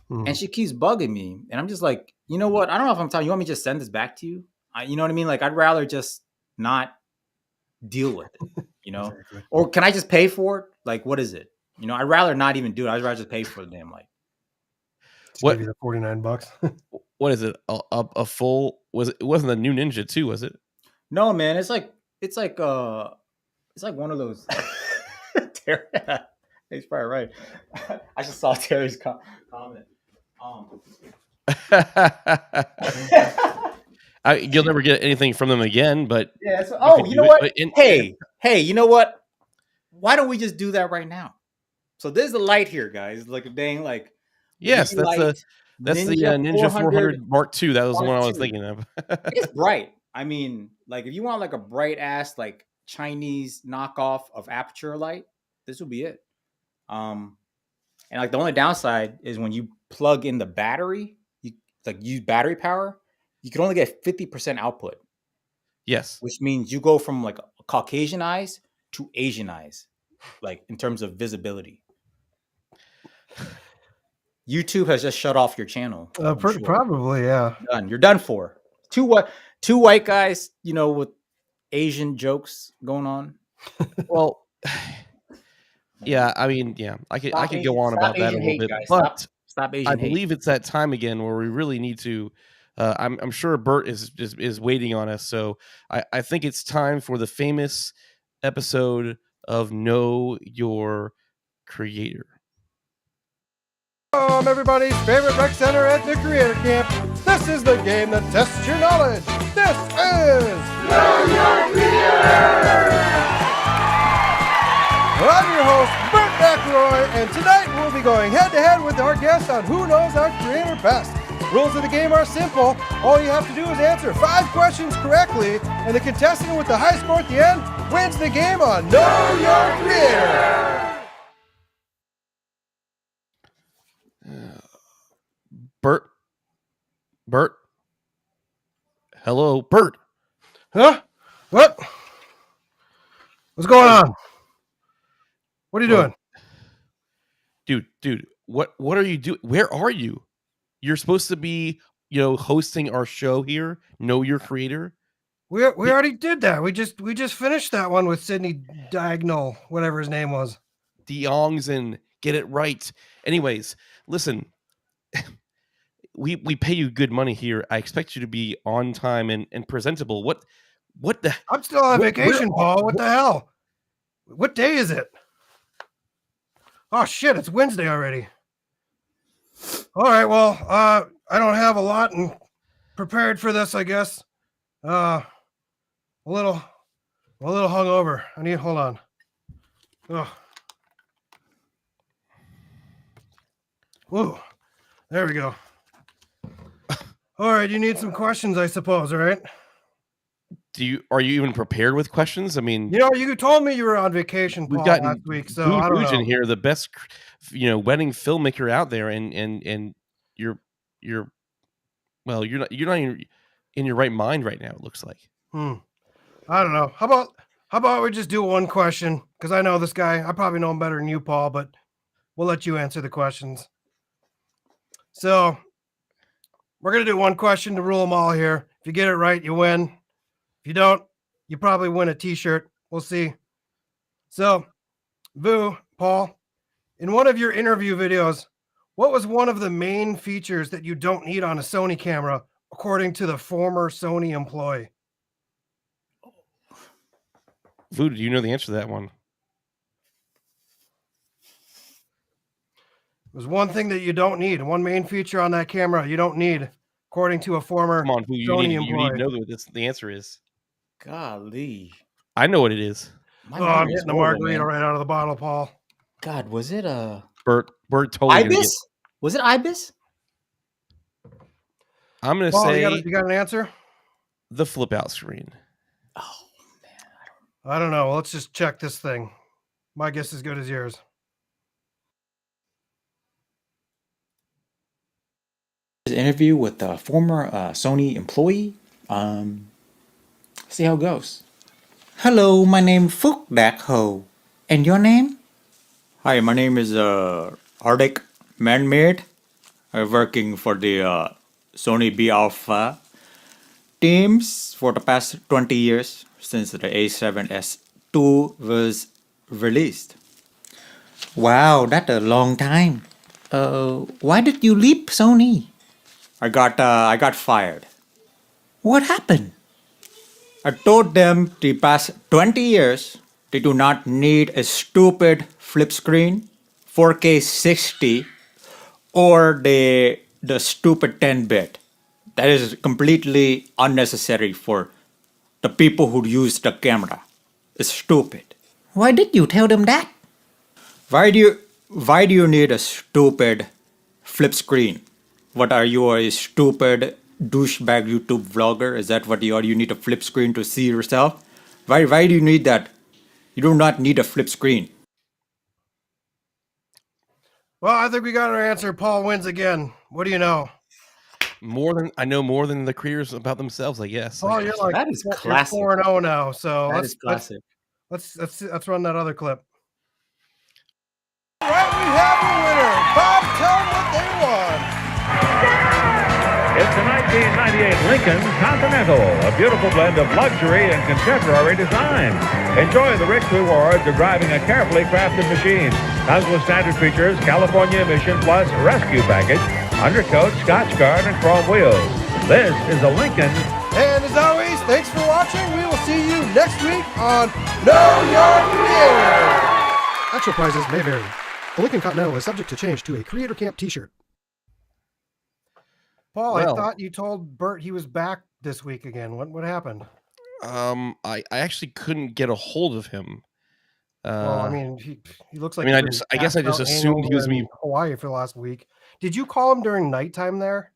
And she keeps bugging me, and I'm just like, you know what? I don't know if I'm telling you. Want me to just send this back to you? You know what I mean? Like I'd rather just not deal with it, Exactly. Or can I just pay for it? Like, what is it? I'd rather not even do it. I'd rather just pay for the damn light. What? Give you the $49. What is it? A full? It wasn't the new Ninja 2, was it? No, man. It's like one of those. Terry, he's probably right. I just saw Terry's comment. You'll never get anything from them again, but yeah. You know what? Hey, you know what? Why don't we just do that right now? So there's the light here, guys. Like a dang, like yes, that's the Ninja 400 Mark II. That was the one I was thinking of. It's bright. I mean, like if you want like a bright ass like Chinese knockoff of Aputure light, this will be it. And like the only downside is when you plug in the battery, you like use battery power, you can only get 50% output. Yes. Which means you go from like Caucasian eyes to Asian eyes, like in terms of visibility. YouTube has just shut off your channel. Probably, yeah. You're done for. Two white guys, with Asian jokes going on. Well, yeah, I mean, yeah, I could go on about that a little bit, but stop Asian I believe it's that time again where we really need to. I'm sure Bert is waiting on us, so I think it's time for the famous episode of Know Your Creator. Everybody's favorite rec center at the Creator Camp. This is the game that tests your knowledge. This is Know Your Creator! Well, I'm your host, Bert McElroy, and tonight we'll be going head-to-head with our guests on who knows our creator best. Rules of the game are simple. All you have to do is answer 5 questions correctly, and the contestant with the high score at the end wins the game on Know Your Creator! Bert. Hello, Bert. Huh? What? What's going on? What are you doing? Dude, what are you doing? Where are you? You're supposed to be, hosting our show here, Know Your Creator. We already did that. We just finished that one with Sidney Diagonal, whatever his name was. DeYongs and get it right. Anyways, listen. We pay you good money here. I expect you to be on time and presentable. What the? I'm still on vacation, Paul. What the hell? What day is it? Oh shit! It's Wednesday already. All right. Well, I don't have a lot prepared for this. I guess. A little hungover. Hold on. Oh. Whoa. There we go. All right, you need some questions, I suppose, all right? Are you even prepared with questions? I mean, you told me you were on vacation, Paul, last week, so Vu I don't know. Nguyen here, the best, wedding filmmaker out there, and you're not even in your right mind right now. It looks like. I don't know. How about we just do one question? Because I know this guy. I probably know him better than you, Paul, but we'll let you answer the questions. So we're going to do one question to rule them all here. If you get it right, you win. If you don't, you probably win a t-shirt. We'll see. So, Vu, Paul, in one of your interview videos, what was one of the main features that you don't need on a Sony camera, according to the former Sony employee? Vu, do you know the answer to that one? It was one thing that you don't need. One main feature on that camera you don't need, according to a former Come on, Vu, Sony employee. You need to know what the answer is. Golly. I know what it is. I'm getting a margarita right out of the bottle, Paul. God, was it Bert totally Ibis? Was it Ibis? I'm gonna Paul, say you got an answer? The flip out screen. Oh man, I don't know. Let's just check this thing. My guess is as good as yours. Interview with a former Sony employee. See how it goes. Hello, my name Phúc Đạc Hồ. And your name? Hi, my name is Hardik Manmade. I'm working for the Sony B Alpha teams for the past 20 years since the A7S II was released. Wow, that's a long time. Why did you leave Sony? I got fired. What happened? I told them the past 20 years they do not need a stupid flip screen, 4K 60, or the stupid 10-bit. That is completely unnecessary for the people who use the camera. It's stupid. Why did you tell them that? Why do you need a stupid flip screen? What are you, a stupid douchebag YouTube vlogger? Is that what you are? You need a flip screen to see yourself? Why do you need that? You do not need a flip screen. Well, I think we got our answer. Paul wins again. What do you know? I know more than the creators about themselves, I guess. Paul, you're like that is classic. 4-0 now. So That is classic. Let's run that other clip. All right, we have a winner. Bob, tell them what they won. It's a 1998 Lincoln Continental, a beautiful blend of luxury and contemporary design. Enjoy the rich rewards of driving a carefully crafted machine. Comes with standard features, California Emission Plus Rescue Package, undercoat, Scotch Guard, and chrome wheels. This is a Lincoln. And as always, thanks for watching. We will see you next week on Know Your Creator. Actual prizes may vary. The Lincoln Continental is subject to change to a Creator Camp t-shirt. Paul, I Well, thought you told Bert he was back this week again. What happened? I actually couldn't get a hold of him. Well, I mean, he looks like I he's been I guess I just passed out assumed he was hangover me. in Hawaii for the last week. Did you call him during nighttime there?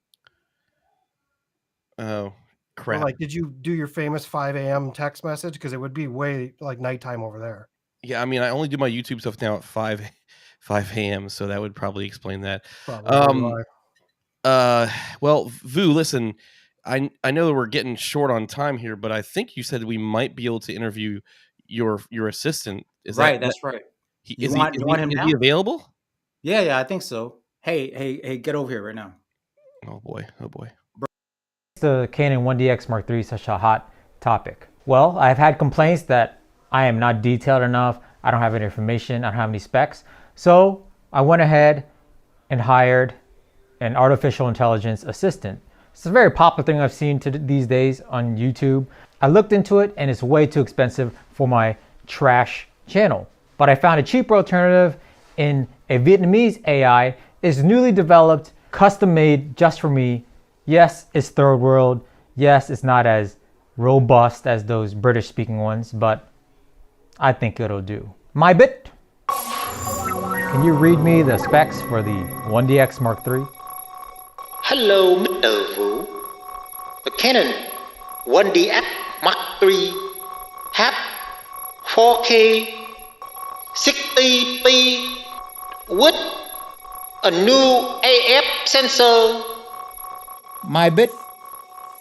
Oh, Or crap. like, did you do your famous 5 a.m. text message? Because it would be way like nighttime over there. Yeah, I mean, I only do my YouTube stuff now at 5 a.m., so that would probably explain that. Probably why. Well, Vu, listen, I know that we're getting short on time here, but I think you said we might be able to interview your assistant. Is Right, that that's right. he You is want him is now? he available? Yeah, I think so. Hey, get over here right now. Oh boy. The Canon 1DX Mark III such a hot topic? Well, I've had complaints that I am not detailed enough, I don't have any information, I don't have any specs. So I went ahead and hired an artificial intelligence assistant. It's a very popular thing I've seen these days on YouTube. I looked into it and it's way too expensive for my trash channel. But I found a cheaper alternative in a Vietnamese AI. It's newly developed, custom made just for me. Yes, it's third world. Yes, it's not as robust as those British speaking ones, but I think it'll do. MyBit, can you read me the specs for the 1DX Mark III? Hello, Mr. Vu. The Canon 1DX Mark III have 4K 60p with a new AF sensor. MyBit,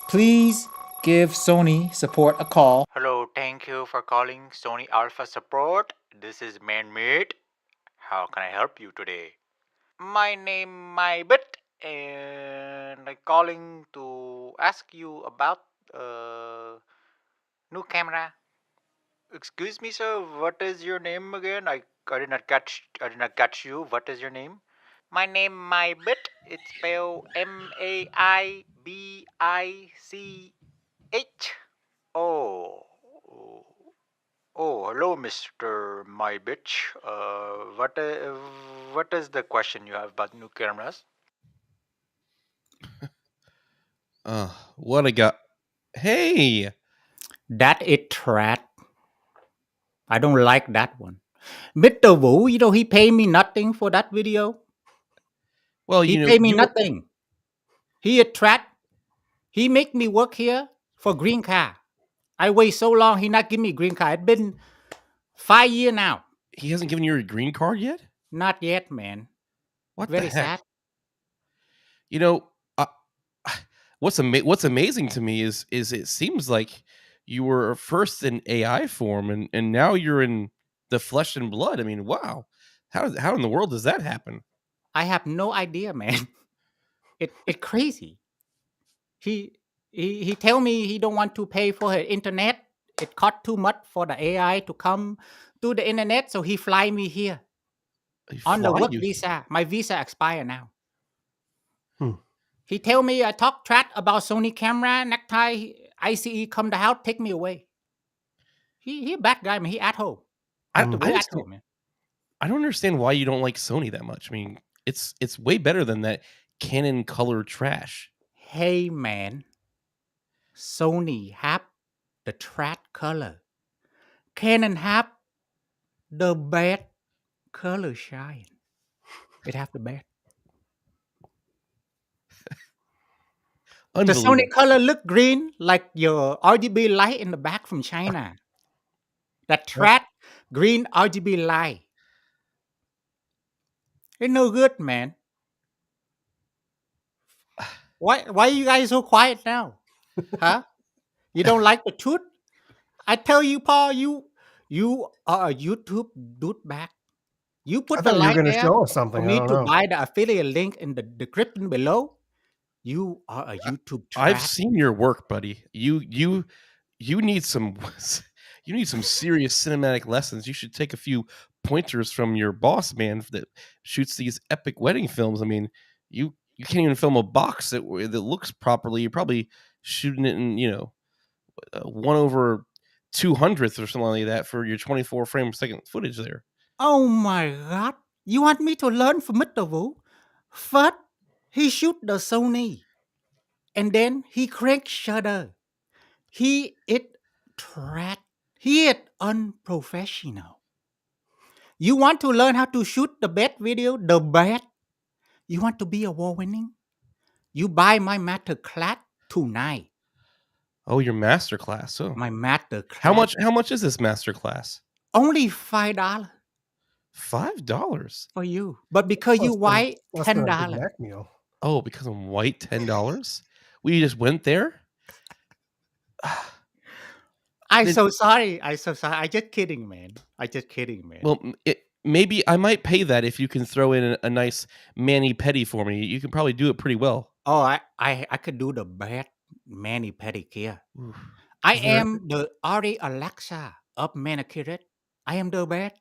please give Sony support a call. Hello, thank you for calling Sony Alpha Support. This is Man-Made. How can I help you today? My name MyBit, and I'm calling to ask you about new camera. Excuse me, sir. What is your name again? I did not catch you. What is your name? My name MyBit. It's spelled MAIBICH. Oh. Oh, hello, Mr. My Bitch. What is the question you have about new cameras? What I got? Hey, That it trap. I don't like that one. Mr. Vu, he paid me nothing for that video. well, He paid me nothing. He a trap. He make me work here for green card. I wait so long, he not give me green card. It's been 5 years now. he hasn't given you a green card yet. Not yet, man. What Very the heck? sad. You know, what's amazing to me is it seems like you were first in AI form and now you're in the flesh and blood. I mean, wow. How in the world does that happen? I have no idea, man. It crazy. He tell me he don't want to pay for her internet. It cost too much for the AI to come to the internet, so he fly me here on the work visa. My visa expire now. He tell me I talk trash about Sony camera, necktie, ICE come to house, take me away. He a bad guy, man. He at home. I don't understand why you don't like Sony that much. I mean, it's way better than that Canon color trash. Hey, man. Sony have the trash color. Canon have the bad color shine. It have the bad. The Sony color look green like your RGB light in the back from China. That trash green RGB light. It's no good, man. Why are you guys so quiet now? Huh? You don't like the truth? I tell you, Paul, you are a YouTube dude back. You put the link there show us something. for me to buy the affiliate link in the description below. You are a YouTube trash. I've seen your work, buddy. You need some serious cinematic lessons. You should take a few pointers from your boss man that shoots these epic wedding films. I mean, you can't even film a box that looks properly. You're probably shooting it in 1/200th or something like that for your 24 frame per second footage there. Oh my God. You want me to learn from Mr. Vu? First, he shoot the Sony, and then he crank shutter. He it track. He it unprofessional. You want to learn how to shoot the best video, the best? You want to be award winning? You buy my master class tonight. Oh, your master class. Oh, My master class. how much is this master class? Only $5 $5. for you. But because you white, Less than a Big $10. Mac meal. Oh, because I'm white, $10. We just went there. I'm Did- so sorry. I'm so sorry. I just kidding, man. Well, maybe I might pay that if you can throw in a nice mani pedi for me. You can probably do it pretty well. Oh, I could do the best mani pedicure. Oof. I Is there- am the Ari Alexa of manicure. I am the best.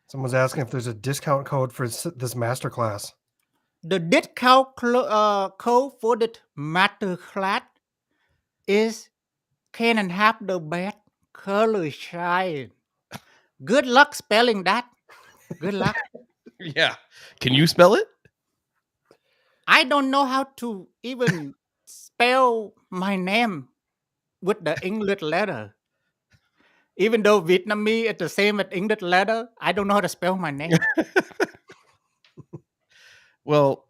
Someone's asking if there's a discount code for this masterclass. The discount code for the master class is Canon have the best color shine. Good luck spelling that. Good luck. Yeah. Can you spell it? I don't know how to even spell my name with the English letter. Even though Vietnamese is the same as English letter, I don't know how to spell my name. Well,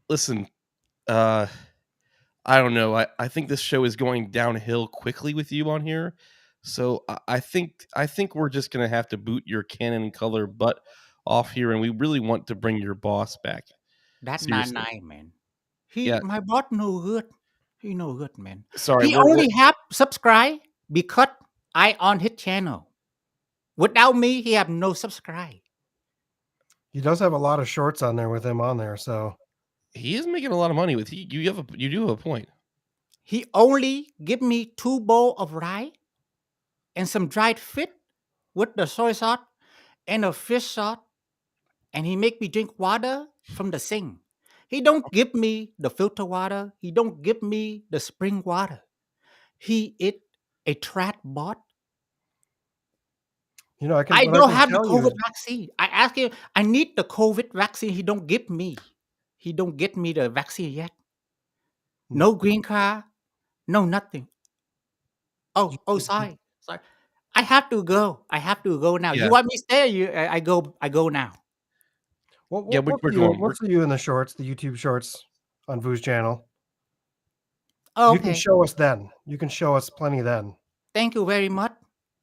listen, I don't know. I think this show is going downhill quickly with you on here. So I think we're just gonna have to boot your Canon color butt off here, and we really want to bring your boss back. That's Seriously. not nice, man. Yeah. My boss no good. He no good, man. Sorry, He only have subscribe because I on his channel. Without me, he have no subscribe. He does have a lot of shorts on there with him on there, so he is making a lot of money with you. You do have a point. He only give me 2 bowls of rice and some dried fish with the soy sauce and a fish sauce, and he make me drink water from the sink. He don't give me the filter water. He don't give me the spring water. He is a trash bot. you know I can. I what don't can have the tell you COVID is- vaccine. I ask him, I need the COVID vaccine. He don't give me. He don't get me the vaccine yet. No green card. No nothing. Oh, sorry. I have to go. now. Yeah. You want me to stay? I go now. What, Yeah, what we're for you- going. What's for you in the shorts, the YouTube shorts on Vu's channel? Oh, You can okay. show us then. You can show us plenty then. Thank you very much,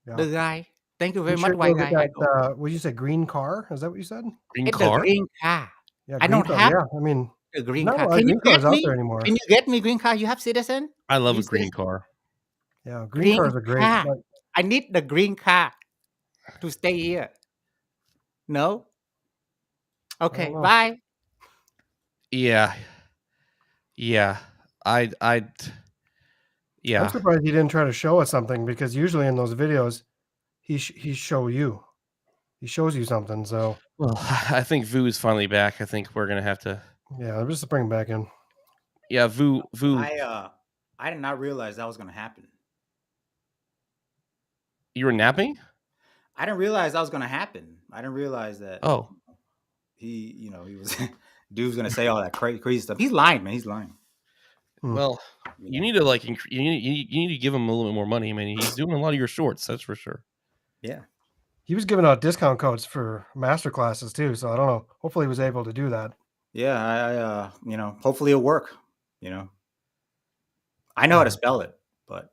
Yeah. the guy. Thank you You very much, should white go guy. get that, what did you say, green car? Is that what you said? Green It's car. the green car. Yeah, I green don't car. have Yeah, I mean, the green not a car. lot of Can you green cars get out me? there anymore. Can you get me green car? You have citizen? I love a You green see- car. Yeah, green cars are great. car. But I need the green car to stay here. No? Okay, know. bye. Yeah. Yeah. I'm Yeah. surprised he didn't try to show us something, because usually in those videos, he shows you something. So Well, I think Vu is finally back. I think we're gonna have to. yeah, just bring him back in. Yeah, Vu. I did not realize that was going to happen. You were napping? I didn't realize that was going to happen. I didn't realize that. Oh. He was dude was going to say all that crazy stuff. He's lying, man. He's lying. Well, you need to you need to give him a little bit more money. I mean, he's doing a lot of your shorts, that's for sure. Yeah. He was giving out discount codes for master classes too, so I don't know. Hopefully, he was able to do that. Yeah, hopefully it'll work. I know how to spell it, but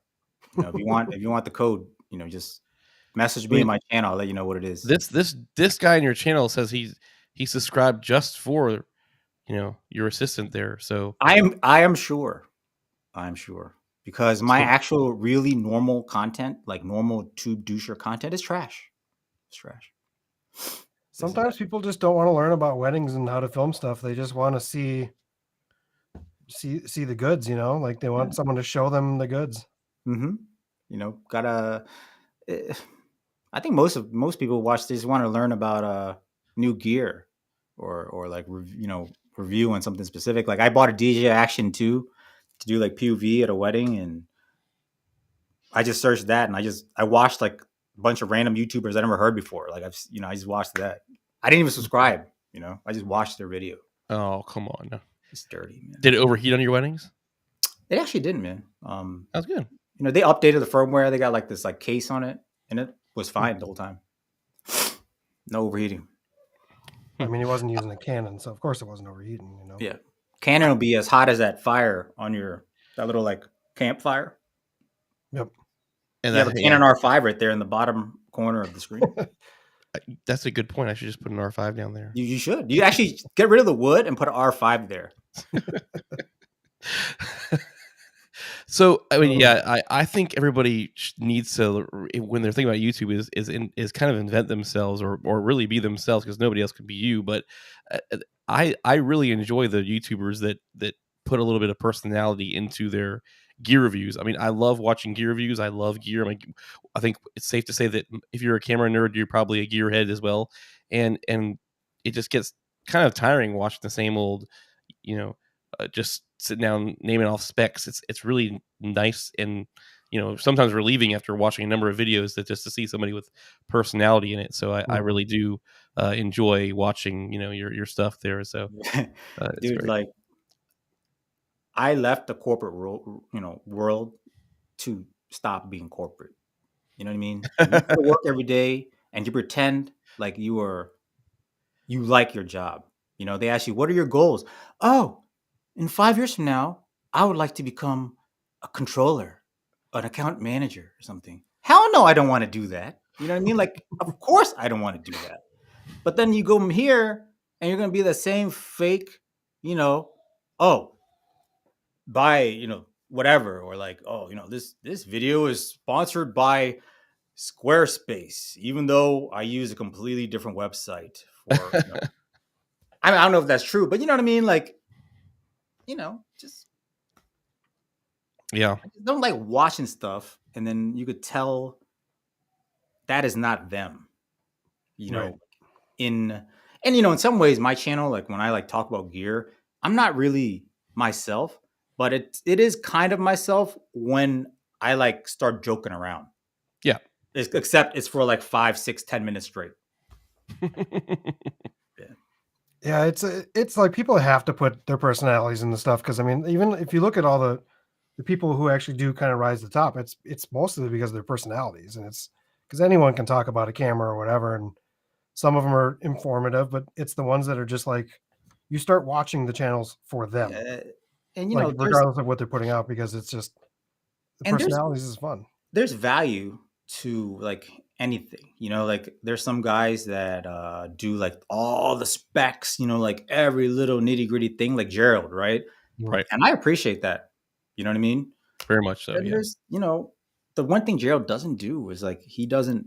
if you want the code, just message me in my channel. I'll let you know what it is. This guy in your channel says he subscribed just for your assistant there. So I am sure. Because my actual really normal content, like normal tube doucher content, is trash. It's trash. Sometimes people just don't want to learn about weddings and how to film stuff. They just want to see the goods, like they want someone to show them the goods. Mm-hmm. I think most people watch this want to learn about new gear or like review on something specific. Like I bought a DJ Action 2 to do like POV at a wedding, and I just searched that, and I watched like a bunch of random YouTubers I never heard before. Like I just watched that. I didn't even subscribe. You know, I just watched their video. Oh, come on. It's dirty, man. Did it overheat on your weddings? It actually didn't, man. That's good. You know, they updated the firmware. They got like this like case on it, and it was fine the whole time. No overheating. I mean, he wasn't using a Canon, so of course it wasn't overheating. You know. Yeah, Canon will be as hot as that fire on that little like campfire. Yep. And you have a Canon R5 right there in the bottom corner of the screen. That's a good point. I should just put an R5 down there. You should. You actually get rid of the wood and put an R5 there. So I mean, yeah, I think everybody needs to, when they're thinking about YouTube, is kind of invent themselves or really be themselves, because nobody else could be you. But I really enjoy the YouTubers that put a little bit of personality into their gear reviews. I mean, I love watching gear reviews. I love gear. I mean, I think it's safe to say that if you're a camera nerd, you're probably a gearhead as well. And it just gets kind of tiring watching the same old, just sitting down naming off specs. It's really nice, and sometimes relieving after watching a number of videos that just to see somebody with personality in it. So I really do enjoy watching your stuff there. So dude, like I left the corporate world to stop being corporate. You know what I mean? You go to work every day and you pretend like you like your job. You know, they ask you, what are your goals? Oh, in 5 years from now, I would like to become a controller, an account manager or something. Hell no, I don't want to do that. You know what I mean? Like, of course I don't want to do that. But then you go from here and you're going to be the same fake, buy, whatever, or like, this video is sponsored by Squarespace, even though I use a completely different website for, I don't know if that's true, but you know what I mean? Like, just yeah, I just don't like watching stuff, and then you could tell that is not them, Right. in some ways, my channel, like when I like talk about gear, I'm not really myself, but it is kind of myself when I like start joking around. Yeah. Except it's for like 5, 6, 10 minutes straight. Yeah, it's like people have to put their personalities in the stuff, because I mean, even if you look at all the people who actually do kind of rise to the top, it's mostly because of their personalities, and it's because anyone can talk about a camera or whatever, and some of them are informative, but it's the ones that are just like, you start watching the channels for them, and like regardless of what they're putting out, because it's just the personalities is fun. There's value to like anything, like there's some guys that do like all the specs, like every little nitty gritty thing, like Gerald, right? And I appreciate that. You know what I mean? Very much so. And yeah. there's, the one thing Gerald doesn't do is like, he doesn't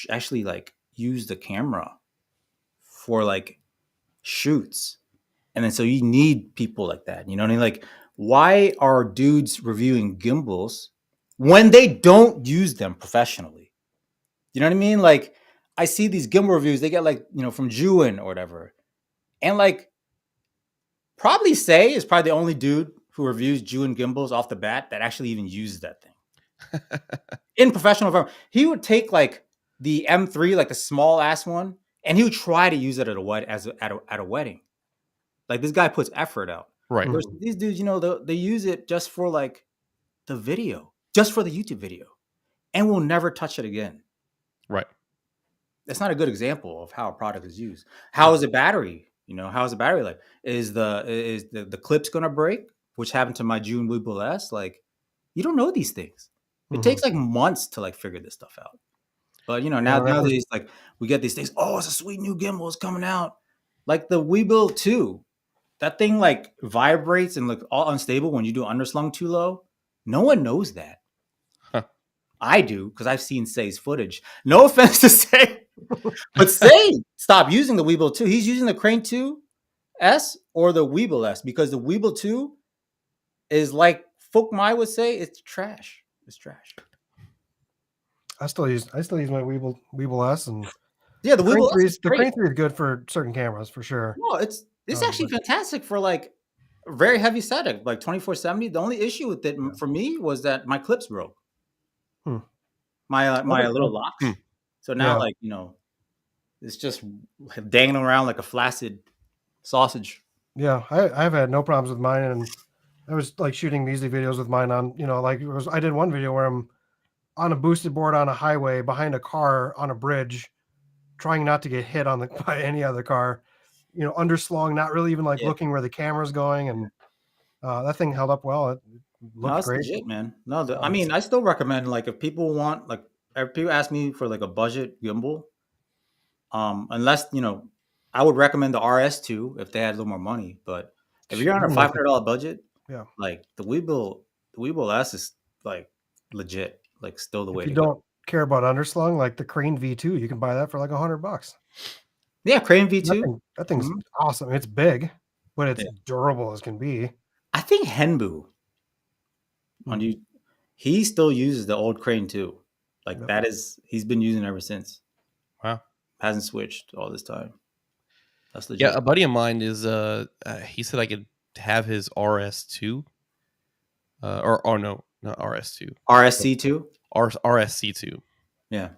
actually like use the camera for like shoots. And then so you need people like that. You know what I mean? Like, why are dudes reviewing gimbals when they don't use them professionally? You know what I mean? Like, I see these gimbal reviews, they get like, from Nguyen or whatever. And like, probably Say is probably the only dude who reviews Nguyen gimbals off the bat that actually even uses that thing. In professional environment. He would take like the M3, like the small ass one, and he would try to use it at a wedding. Like, this guy puts effort out. Right. These dudes, they use it just for like the video, just for the YouTube video, and will never touch it again. Right. That's not a good example of how a product is used. How is the battery? How is the battery life? Is the clips going to break? Which happened to my June Weeble S. Like, you don't know these things. It takes like months to like figure this stuff out. But nowadays, like, we get these things. Oh, it's a sweet new gimbal is coming out. Like the Weeble 2. That thing like vibrates and look all unstable when you do underslung too low. No one knows that. Huh. I do, because I've seen Say's footage. No offense to Say, but Say stopped using the Weeble 2. He's using the Crane 2 S or the Weeble S, because the Weeble 2 is like Folk Mai would say, it's trash. It's trash. I still use my Weeble S, and yeah, the Weeble S. The Crane 3 is good for certain cameras for sure. No, it's actually fantastic for like a very heavy setting, like 2470. The only issue with it for me was that my clips broke. My little locks. So now, like, it's just dangling around like a flaccid sausage. Yeah, I've had no problems with mine, and I was like shooting music videos with mine on, like I did one video where I'm on a boosted board on a highway behind a car on a bridge, trying not to get hit by any other car, underslung, not really even like looking where the camera's going, and that thing held up well. It looked That's great. legit, man. No, I mean, I still recommend, like, if people want, like, if people ask me for like a budget gimbal, unless I would recommend the RS2 if they had a little more money. But if you're on a $500 budget, like the Weebill S is like legit, like still the way. If you don't care about underslung, like the Crane V2, you can buy that for like $100. Yeah, Crane V2. That thing's awesome. It's big, but it's durable as can be. I think nVu he still uses the old Crane too. Like he's been using it ever since. Wow. Hasn't switched all this time. That's legit. Yeah, a buddy of mine is he said I could have his RS2. No, not RS2. RSC2? RSC2. Yeah.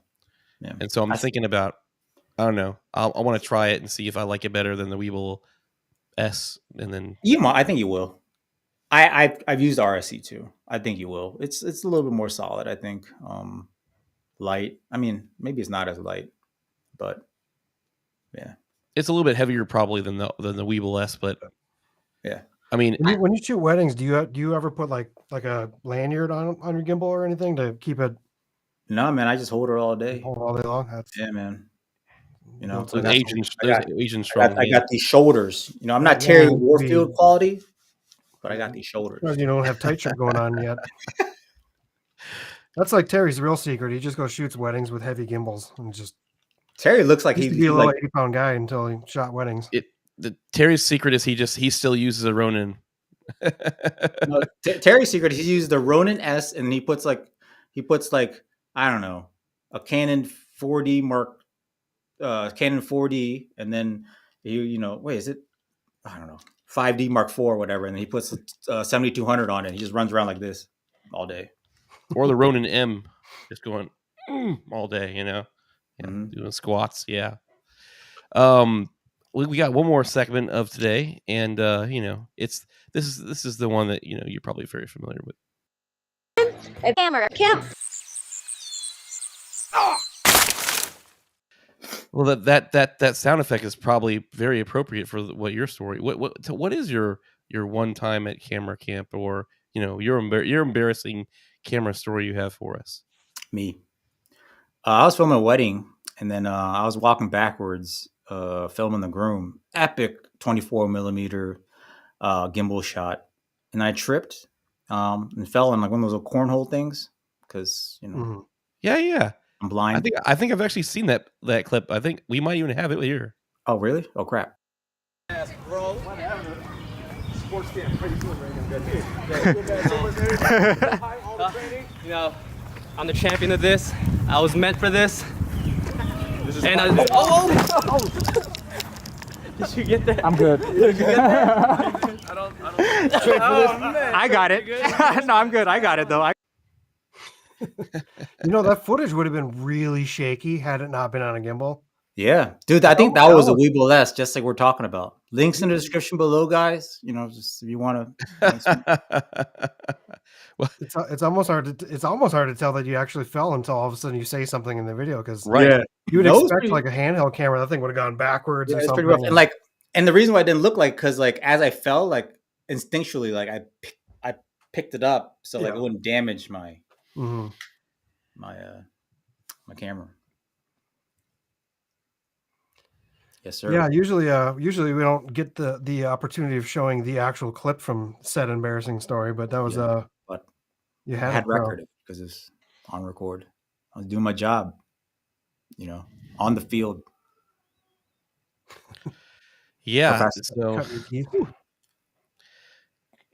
And so I'm thinking about, I don't know. I want to try it and see if I like it better than the Weebill S. And then I think you will. I've used RSC2. I think you will. It's a little bit more solid, I think. Light. I mean, maybe it's not as light, but yeah. It's a little bit heavier probably than the Weebill S, but yeah. I mean, when you shoot weddings, do you ever put like a lanyard on your gimbal or anything to keep it? No, man, I just hold it all day. Hold it all day long. Yeah, man. I got these shoulders. I'm not Terry Warfield quality, but I got these shoulders. Because you don't have tight shirt going on yet. That's like Terry's real secret. He just goes shoots weddings with heavy gimbals and just. Terry looks like he'd be a little 80-pound guy until he shot weddings. Terry's secret is he still uses a Ronin. No, Terry's secret, he uses the Ronin S, and he puts like I don't know, a Canon 4D Canon 4D, and then is it, I don't know, 5D Mark IV or whatever, and then he puts 7200 on it. He just runs around like this all day. Or the Ronin M, just going all day, doing squats. Yeah. We got one more segment of today, and this is the one that you're probably very familiar with. A camera camp. Well, that sound effect is probably very appropriate for what your story. What is your one time at camera camp, or your embarrassing camera story you have for us? Me. I was filming a wedding, and then I was walking backwards, filming the groom. Epic 24 millimeter gimbal shot, and I tripped and fell in like one of those little cornhole things because Yeah. I'm blind. I think I've actually seen that clip. I think we might even have it here. Oh really? Oh crap. Bro, whatever. Sports camp. How you doing right now? I'm the champion of this. I was meant for this. And did you get that? I'm good. Did you get that? I don't. I got it. No, I'm good. I got it though. That footage would have been really shaky had it not been on a gimbal. Yeah, dude, I think that was a Weebill S, just like we're talking about. Links in the description below, guys. Just if you want to. Well, it's almost hard to tell that you actually fell until all of a sudden you say something in the video, because you would expect like a handheld camera, that thing would have gone backwards or something. Pretty rough. And the reason why it didn't look like, because like as I fell, like instinctually, like I picked it up so like it wouldn't damage my my camera. Yes, sir. Yeah, usually we don't get the opportunity of showing the actual clip from said embarrassing story, but that was but you I had record it because it's on record. I was doing my job, on the field. Yeah. So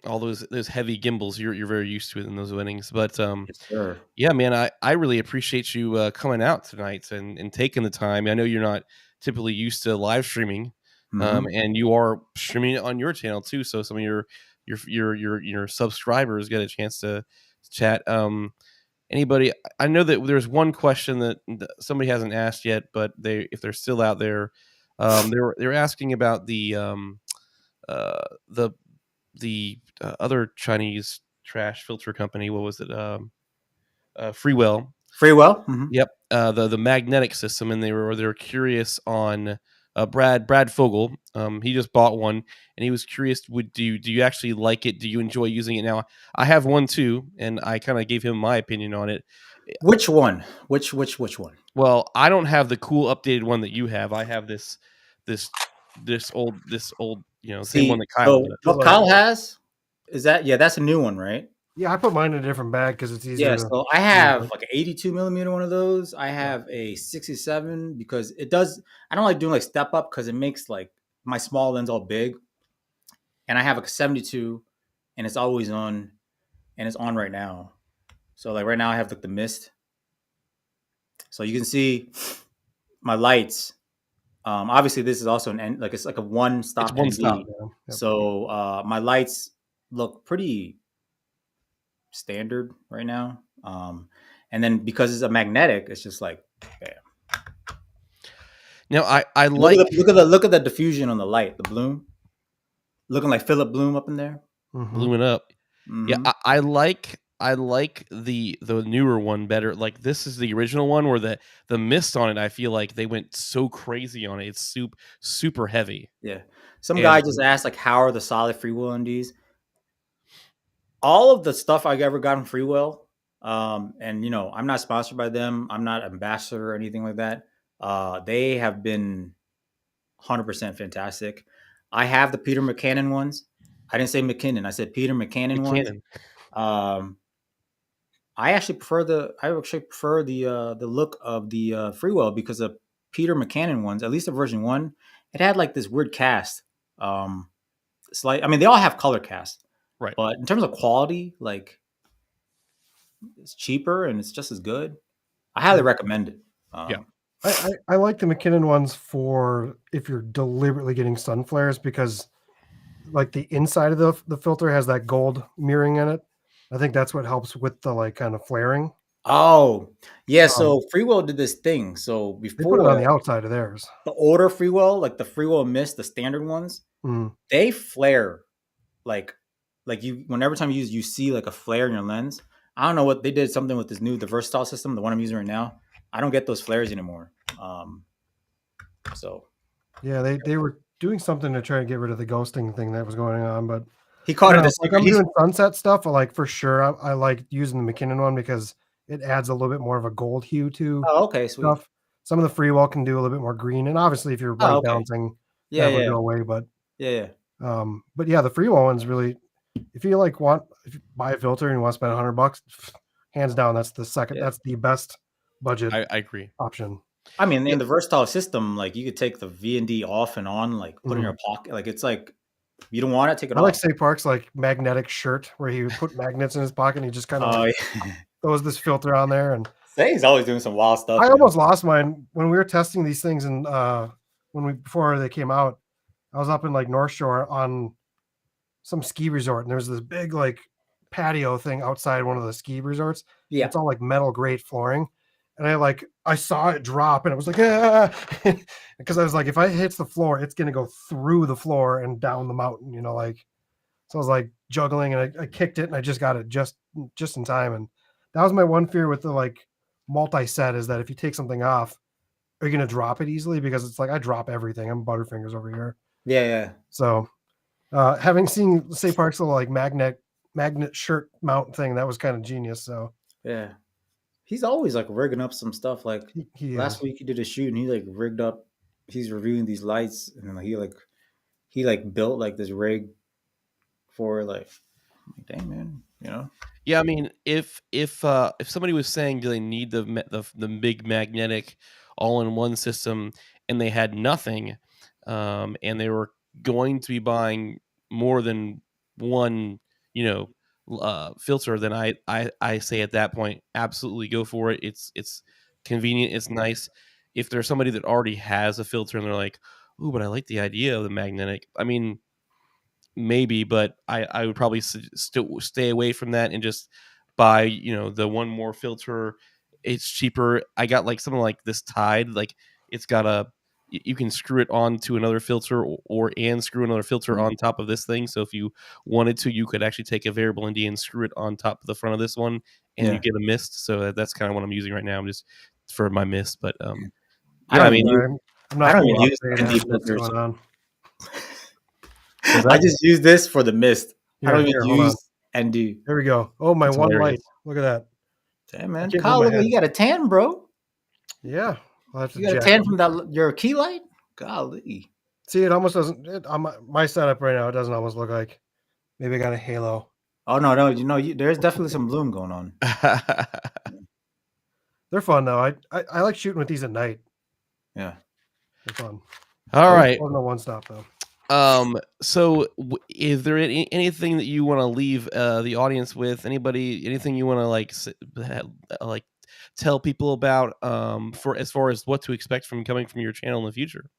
all those heavy gimbals you're very used to it in those weddings, but yes, sir. Yeah, man, I really appreciate you coming out tonight and taking the time. I know you're not typically used to live streaming, and you are streaming it on your channel too, so some of your subscribers get a chance to chat. anybody, I know that there's one question that somebody hasn't asked yet, but if they're still out there, they're asking about uh, the other Chinese trash filter company. What was it? Freewell. Freewell. Mm-hmm. Yep. The magnetic system, and they were curious on Brad Fogel. He just bought one, and he was curious. Do you actually like it? Do you enjoy using it? Now, I have one too, and I kind of gave him my opinion on it. Which one? Which one? Well, I don't have the cool updated one that you have. I have this old same one that Kyle so does. what Kyle has is that that's a new one, right? Yeah, I put mine in a different bag because it's easier. Yeah, so I have like an 82 millimeter one of those. I have a 67 because it does. I don't like doing like step up because it makes like my small lens all big. And I have like a 72, and it's always on, and it's on right now. So like right now I have like the mist. So you can see my lights. Obviously this is also it's like a one stop. It's one stop. Yeah. Yep. So my lights look pretty standard right now. And then because it's a magnetic, it's just like bam. Now I like look at the diffusion on the light, the bloom, looking like Philip Bloom up in there, blooming up. Mm-hmm. Yeah, I like the newer one better. Like this is the original one where the mist on it. I feel like they went so crazy on it. It's super heavy. Yeah. Some guy just asked like, how are the solid Freewell NDs? All of the stuff I ever got from Freewell, and I'm not sponsored by them. I'm not ambassador or anything like that. They have been 100% fantastic. I have the Peter McCannon ones. I didn't say McKinnon. I said Peter McCannon ones. I actually prefer the look of the Freewell because the Peter McCannon ones, at least the version 1, it had like this weird cast. They all have color cast. Right. But in terms of quality, like it's cheaper and it's just as good. I highly recommend it. Yeah. I like the McKinnon ones for if you're deliberately getting sun flares because like the inside of the filter has that gold mirroring in it. I think that's what helps with the like kind of flaring. Oh, yeah. So Freewell did this thing. So before they put it on the outside of theirs. The older Freewell, like the Freewell Mist, the standard ones, they flare like whenever time you see like a flare in your lens. I don't know what they did something with the versatile system, the one I'm using right now. I don't get those flares anymore. So yeah, they were doing something to try to get rid of the ghosting thing that was going on, but he caught it. Like I'm doing sunset stuff. Like for sure, I like using the McKinnon one because it adds a little bit more of a gold hue to. Oh, okay, sweet. Stuff. Some of the Freewell can do a little bit more green, and obviously if you're light balancing, that would go away. But but yeah, the Freewell one's really. If you buy a filter and you want to spend $100, hands down, that's the second. Yeah. That's the best budget. I agree. Option. I mean, in the versatile system, like you could take the V&D off and on, like put in your pocket. Like it's like you don't want it, take it off. I like Say Park's like magnetic shirt where he would put magnets in his pocket and he just kind of throws this filter on there. And Say's always doing some wild stuff. I almost lost mine when we were testing these things, and before they came out, I was up in like North Shore on some ski resort, and there's this big like patio thing outside one of the ski resorts. Yeah, it's all like metal grate flooring, and I saw it drop, and it was like because I was like, if I hits the floor, it's gonna go through the floor and down the mountain, So I was like juggling, and I kicked it, and I just got it just in time. And that was my one fear with the like multi-set is that if you take something off, are you gonna drop it easily? Because it's like I drop everything. I'm Butterfingers over here. Yeah. So. Having seen Say Park's little like magnet shirt mount thing, that was kind of genius. So yeah, he's always like rigging up some stuff. Like last week he did a shoot and he like rigged up. He's reviewing these lights and he built like this rig for like, dang man, Yeah, I mean, if somebody was saying do they need the big magnetic all-in-one system and they had nothing, and they were going to be buying more than one, filter, then I say at that point, absolutely go for it. It's convenient. It's nice. If there's somebody that already has a filter and they're like, "Ooh, but I like the idea of the magnetic." I mean, maybe, but I would probably still stay away from that and just buy, the one more filter. It's cheaper. I got like something like this Tide. Like it's got you can screw it on to another filter and screw another filter on top of this thing. So if you wanted to, you could actually take a variable ND and screw it on top of the front of this one, and you get a mist. So that's kind of what I'm using right now. I'm just for my mist, but I don't even use ND filters. I just use this for the mist. I don't even use ND. There we go. Oh, my one light. Look at that. Damn, man. Kyle, look, you got a tan, bro. Yeah. You got a tan from your key light? Golly. See, it almost doesn't. On my setup right now, it doesn't almost look like. Maybe I got a halo. Oh, no. There's definitely some bloom going on. They're fun, though. I like shooting with these at night. Yeah. They're fun. All right. No one stop, though. So is there anything that you want to leave the audience with? Anything you want to like tell people about for as far as what to expect coming from your channel in the future?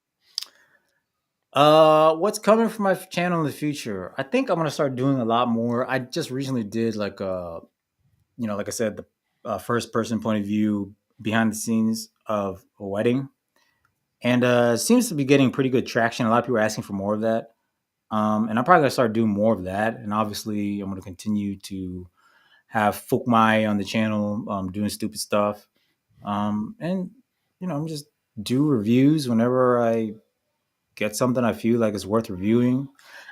What's coming from my channel in the future? I think I'm gonna start doing a lot more. I just recently did like like I said, the first person point of view behind the scenes of a wedding. And seems to be getting pretty good traction. A lot of people are asking for more of that. And I'm probably going to start doing more of that. And obviously, I'm going to continue to have Fukmai on the channel doing stupid stuff. And just do reviews whenever I get something I feel like is worth reviewing.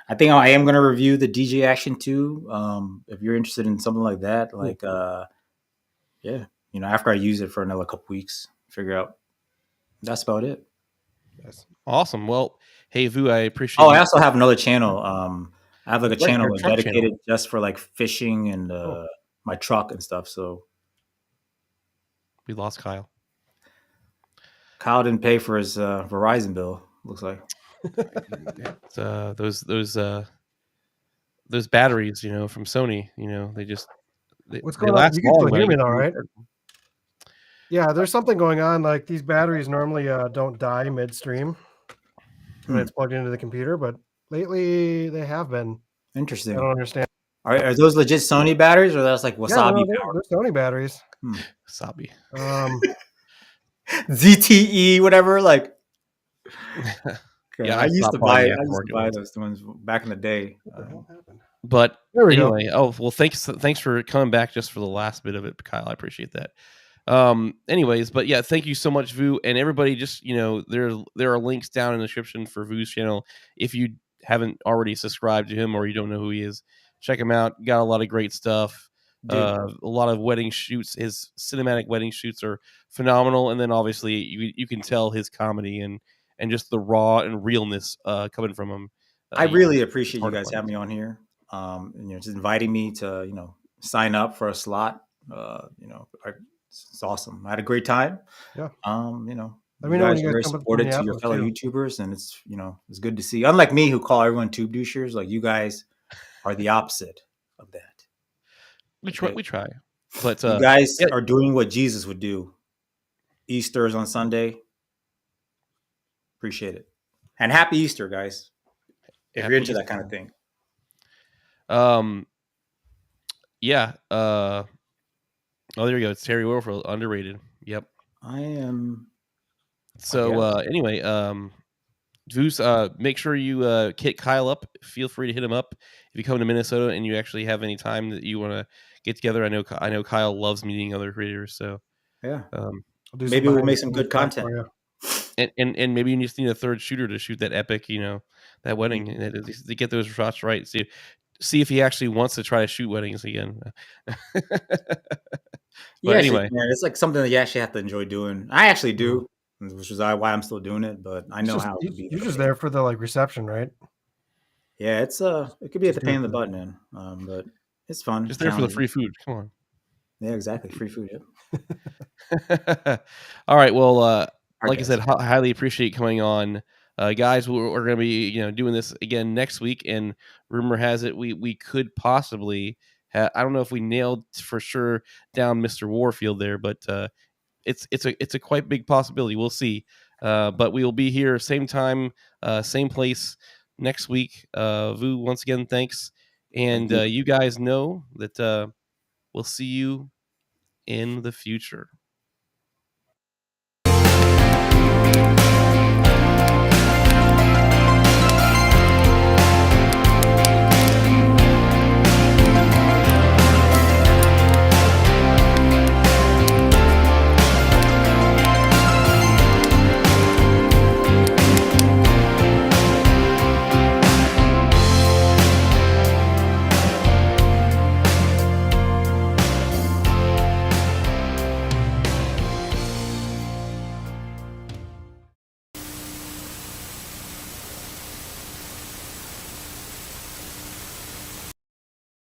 I think I am going to review the DJ Action 2. If you're interested in something like that, after I use it for another couple weeks, figure out. That's about it. Yes. Awesome. Well, hey Vu, I appreciate. I also have another channel. I have like a channel dedicated just for like fishing and my truck and stuff. So we lost Kyle. Kyle didn't pay for his Verizon bill. Looks like those batteries, from Sony. What's going on? You can still hear me though, right? Yeah, there's something going on. Like these batteries normally don't die midstream when it's plugged into the computer, but lately they have been. Interesting. I don't understand. Are those legit Sony batteries, or that's like Wasabi? Yeah, they're Sony batteries. Wasabi. ZTE, whatever. Like, yeah, I used to buy those ones back in the day. But there we anyway, go. well, thanks for coming back just for the last bit of it, Kyle. I appreciate that. Anyways, but yeah, thank you so much, Vu, and everybody. Just there are links down in the description for Vu's channel. If you haven't already subscribed to him or you don't know who he is, check him out. Got a lot of great stuff. A lot of wedding shoots. His cinematic wedding shoots are phenomenal, and then obviously you can tell his comedy and just the raw and realness coming from him. I really appreciate you guys having me on here. Just inviting me to sign up for a slot. It's awesome. I had a great time. Yeah. You guys are very supportive to your fellow YouTubers, and it's good to see. Unlike me, who call everyone tube douchers, like you guys are the opposite of that. We try. But you guys are doing what Jesus would do. Easter is on Sunday. Appreciate it. And happy Easter, guys. If you're into that kind of thing. Yeah. Oh, there you go. It's Terry Warfield, underrated. Yep. I am. So anyway, Vu's, make sure you hit Kyle up. Feel free to hit him up if you come to Minnesota and you actually have any time that you want to get together. I know Kyle loves meeting other creators. So yeah, maybe we'll make some good content. And maybe you just need a third shooter to shoot that epic, that wedding, and to get those shots right. See if he actually wants to try to shoot weddings again. But anyway, it's like something that you actually have to enjoy doing. I actually do, which is why I'm still doing it. But I know how it could be. You're just there for the reception, right? Yeah, it could be at the pain in the butt, man. But it's fun. Just there for the free food. Come on. Yeah, exactly. Free food. Yep. All right. Well, like I said, highly appreciate coming on. Guys, we're going to be doing this again next week, and rumor has it we could possibly I don't know if we nailed for sure down Mr. Warfield there, but it's a quite big possibility. We'll see. But we will be here same time, same place next week. Vu, once again, thanks. And you guys know that We'll see you in the future.